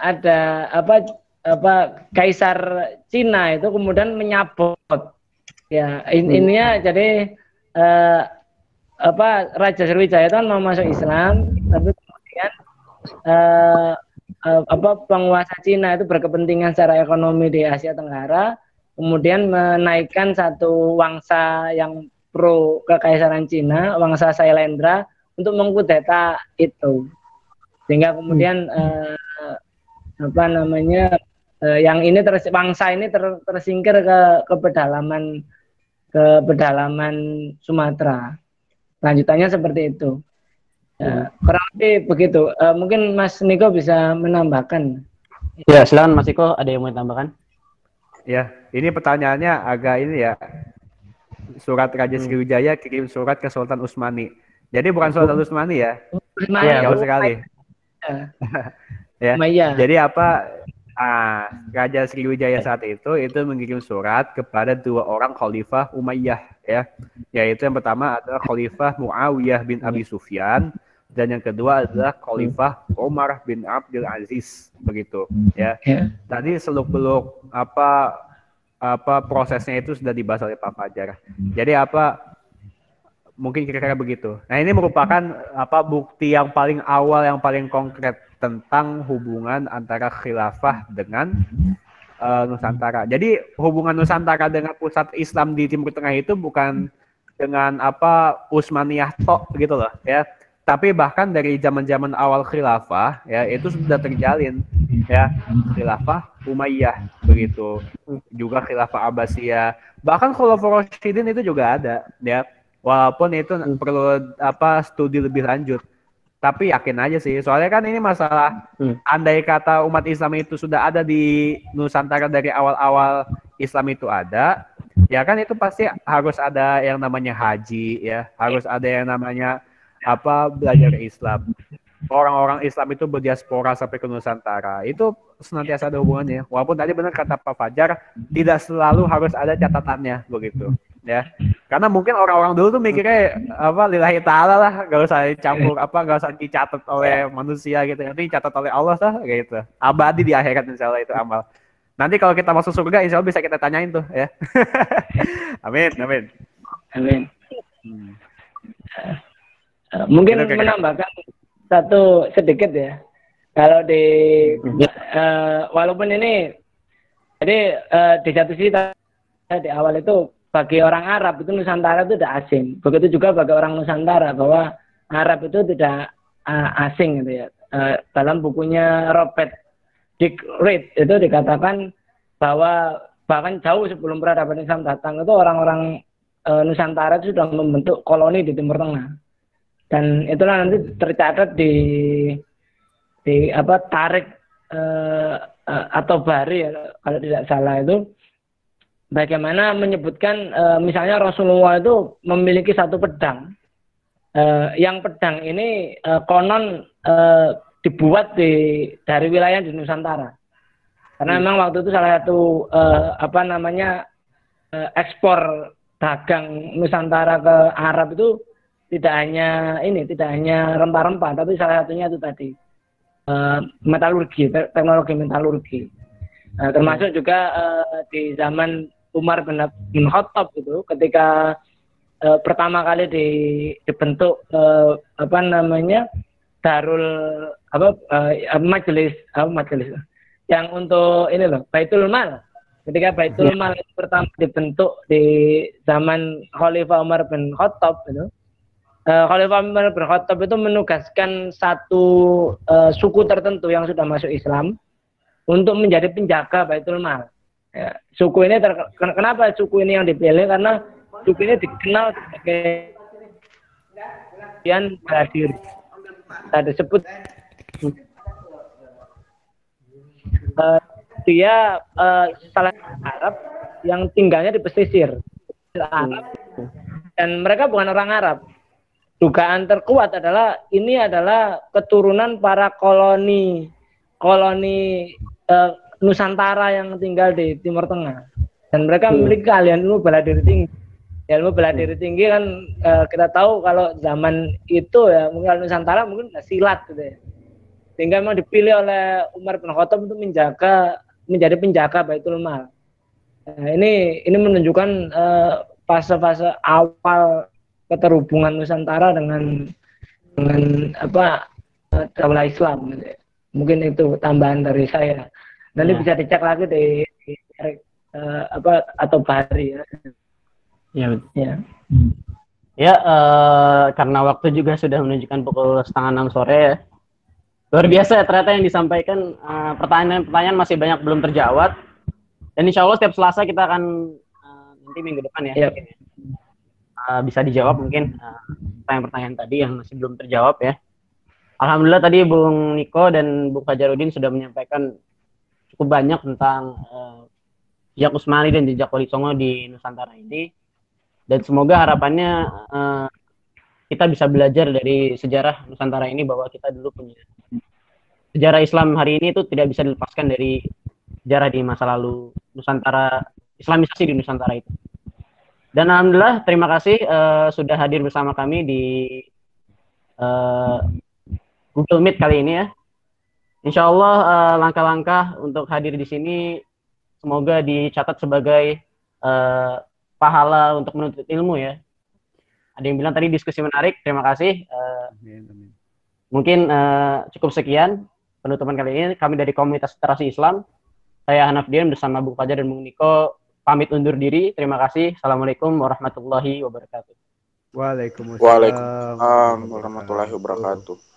Kaisar Cina itu kemudian menyabot, ya, ininya. Jadi Raja Sriwijaya itu kan mau masuk Islam, tapi kemudian penguasa Cina itu berkepentingan secara ekonomi di Asia Tenggara, kemudian menaikkan satu wangsa yang pro kekaisaran Cina, wangsa Sailendra, untuk mengkudeta itu, sehingga kemudian yang ini bangsa ini tersingkir ke pedalaman Sumatera. Lanjutannya seperti itu. Kurang lebih begitu. Mungkin Mas Niko bisa menambahkan. Ya, silakan Mas Niko, ada yang mau ditambahkan? Ya, ini pertanyaannya agak ini ya. Surat Raja Sriwijaya kirim surat ke Sultan Utsmani. Jadi bukan Sultan Utsmani ya. Jauh sekali. Ya. Jadi Raja Sriwijaya saat itu mengirim surat kepada dua orang Khalifah Umayyah, ya. Yaitu yang pertama adalah Khalifah Muawiyah bin Abi Sufyan dan yang kedua adalah Khalifah Umar bin Abdul Aziz, begitu, ya. Tadi seluk-beluk prosesnya itu sudah dibahas oleh Pak Fajar. Jadi mungkin kira-kira begitu. Nah, ini merupakan bukti yang paling awal, yang paling konkret tentang hubungan antara khilafah dengan Nusantara. Jadi hubungan Nusantara dengan pusat Islam di Timur Tengah itu bukan dengan apa Utsmaniyah tok gitu loh ya. Tapi bahkan dari zaman-zaman awal khilafah ya itu sudah terjalin ya, khilafah Umayyah begitu, juga khilafah Abbasiyah, bahkan Khulafaur Rasyidin itu juga ada ya. Walaupun itu perlu apa studi lebih lanjut. Tapi yakin aja sih, soalnya kan ini masalah andai kata umat Islam itu sudah ada di Nusantara dari awal-awal Islam itu ada, ya kan itu pasti harus ada yang namanya haji ya, harus ada yang namanya apa belajar Islam. Orang-orang Islam itu berdiaspora sampai ke Nusantara itu senantiasa ada hubungannya. Walaupun tadi benar kata Pak Fajar, tidak selalu harus ada catatannya begitu ya. Karena mungkin orang-orang dulu tuh mikirnya apa lillahi ta'ala lah, gak usah dicampur apa, gak usah dicatat oleh manusia gitu, nanti dicatat oleh Allah lah gitu. Abadi di akhirat insya Allah itu amal. Nanti kalau kita masuk surga insya Allah bisa kita tanyain tuh ya. Amin, amin. Amin. Mungkin menambahkan satu sedikit ya. Kalau di walaupun ini jadi di satu sisi di awal itu bagi orang Arab itu Nusantara itu tidak asing. Begitu juga bagi orang Nusantara bahwa Arab itu tidak asing gitu ya. Dalam bukunya Robert Dick Reed itu dikatakan bahwa bahkan jauh sebelum peradaban Islam datang itu orang-orang Nusantara itu sudah membentuk koloni di Timur Tengah. Dan itulah nanti tercatat di apa Tarik atau Bari ya, kalau tidak salah itu bagaimana menyebutkan misalnya Rasulullah itu memiliki satu pedang. Yang pedang ini konon dibuat dari wilayah di Nusantara. Karena memang waktu itu salah satu apa namanya ekspor dagang Nusantara ke Arab itu tidak hanya rempah-rempah, tapi salah satunya itu tadi metalurgi, teknologi metalurgi. Termasuk juga di zaman Umar bin Khattab itu ketika pertama kali dibentuk apa namanya Darul majelis yang untuk ini loh Baitul Mal. Ketika Baitul Mal pertama dibentuk di zaman Khalifah Umar bin Khattab itu, Khalifah Umar bin Khattab itu menugaskan satu suku tertentu yang sudah masuk Islam untuk menjadi penjaga Baitul Mal. Ya, suku ini kenapa suku ini yang dipilih? Karena suku ini dikenal sebagai bela diri. Kita disebut dia salah Arab yang tinggalnya di pesisir Arab, dan mereka bukan orang Arab. Dugaan terkuat adalah ini adalah keturunan para koloni Nusantara yang tinggal di Timur Tengah, dan mereka memiliki keahlian ilmu bela diri tinggi. Ilmu bela diri tinggi kan kita tahu kalau zaman itu ya mungkin Nusantara mungkin silat gitu ya. Sehingga memang dipilih oleh Umar bin Khattab untuk menjadi penjaga Baitul Mal. Nah, ini menunjukkan fase-fase awal keterhubungan Nusantara dengan apa daulah Islam gitu ya. Mungkin itu tambahan dari saya. Nanti bisa dicek lagi di apa atau Bari ya. Ya. Ya, karena waktu juga sudah menunjukkan pukul 5:30 sore ya. Luar biasa ya, ternyata yang disampaikan pertanyaan-pertanyaan masih banyak belum terjawab. Dan insya Allah setiap Selasa kita akan nanti minggu depan ya. Yep. Bisa dijawab mungkin pertanyaan-pertanyaan tadi yang masih belum terjawab ya. Alhamdulillah tadi Bung Niko dan Bung Fajarudin sudah menyampaikan cukup banyak tentang jejak Utsmani dan jejak Wali Songo di Nusantara ini. Dan semoga harapannya kita bisa belajar dari sejarah Nusantara ini bahwa kita dulu punya sejarah Islam hari ini itu tidak bisa dilepaskan dari sejarah di masa lalu Nusantara, Islamisasi di Nusantara itu. Dan alhamdulillah terima kasih sudah hadir bersama kami di Google Meet kali ini ya. Insya Allah langkah-langkah untuk hadir di sini semoga dicatat sebagai pahala untuk menuntut ilmu ya. Ada yang bilang tadi diskusi menarik, terima kasih. Mungkin cukup sekian penutupan kali ini. Kami dari Komunitas Literasi Islam, saya Hanaf Dian bersama Bung Fajar dan Bung Niko pamit undur diri. Terima kasih. Assalamualaikum warahmatullahi wabarakatuh. Waalaikumsalam Waalaikumsalam warahmatullahi wabarakatuh.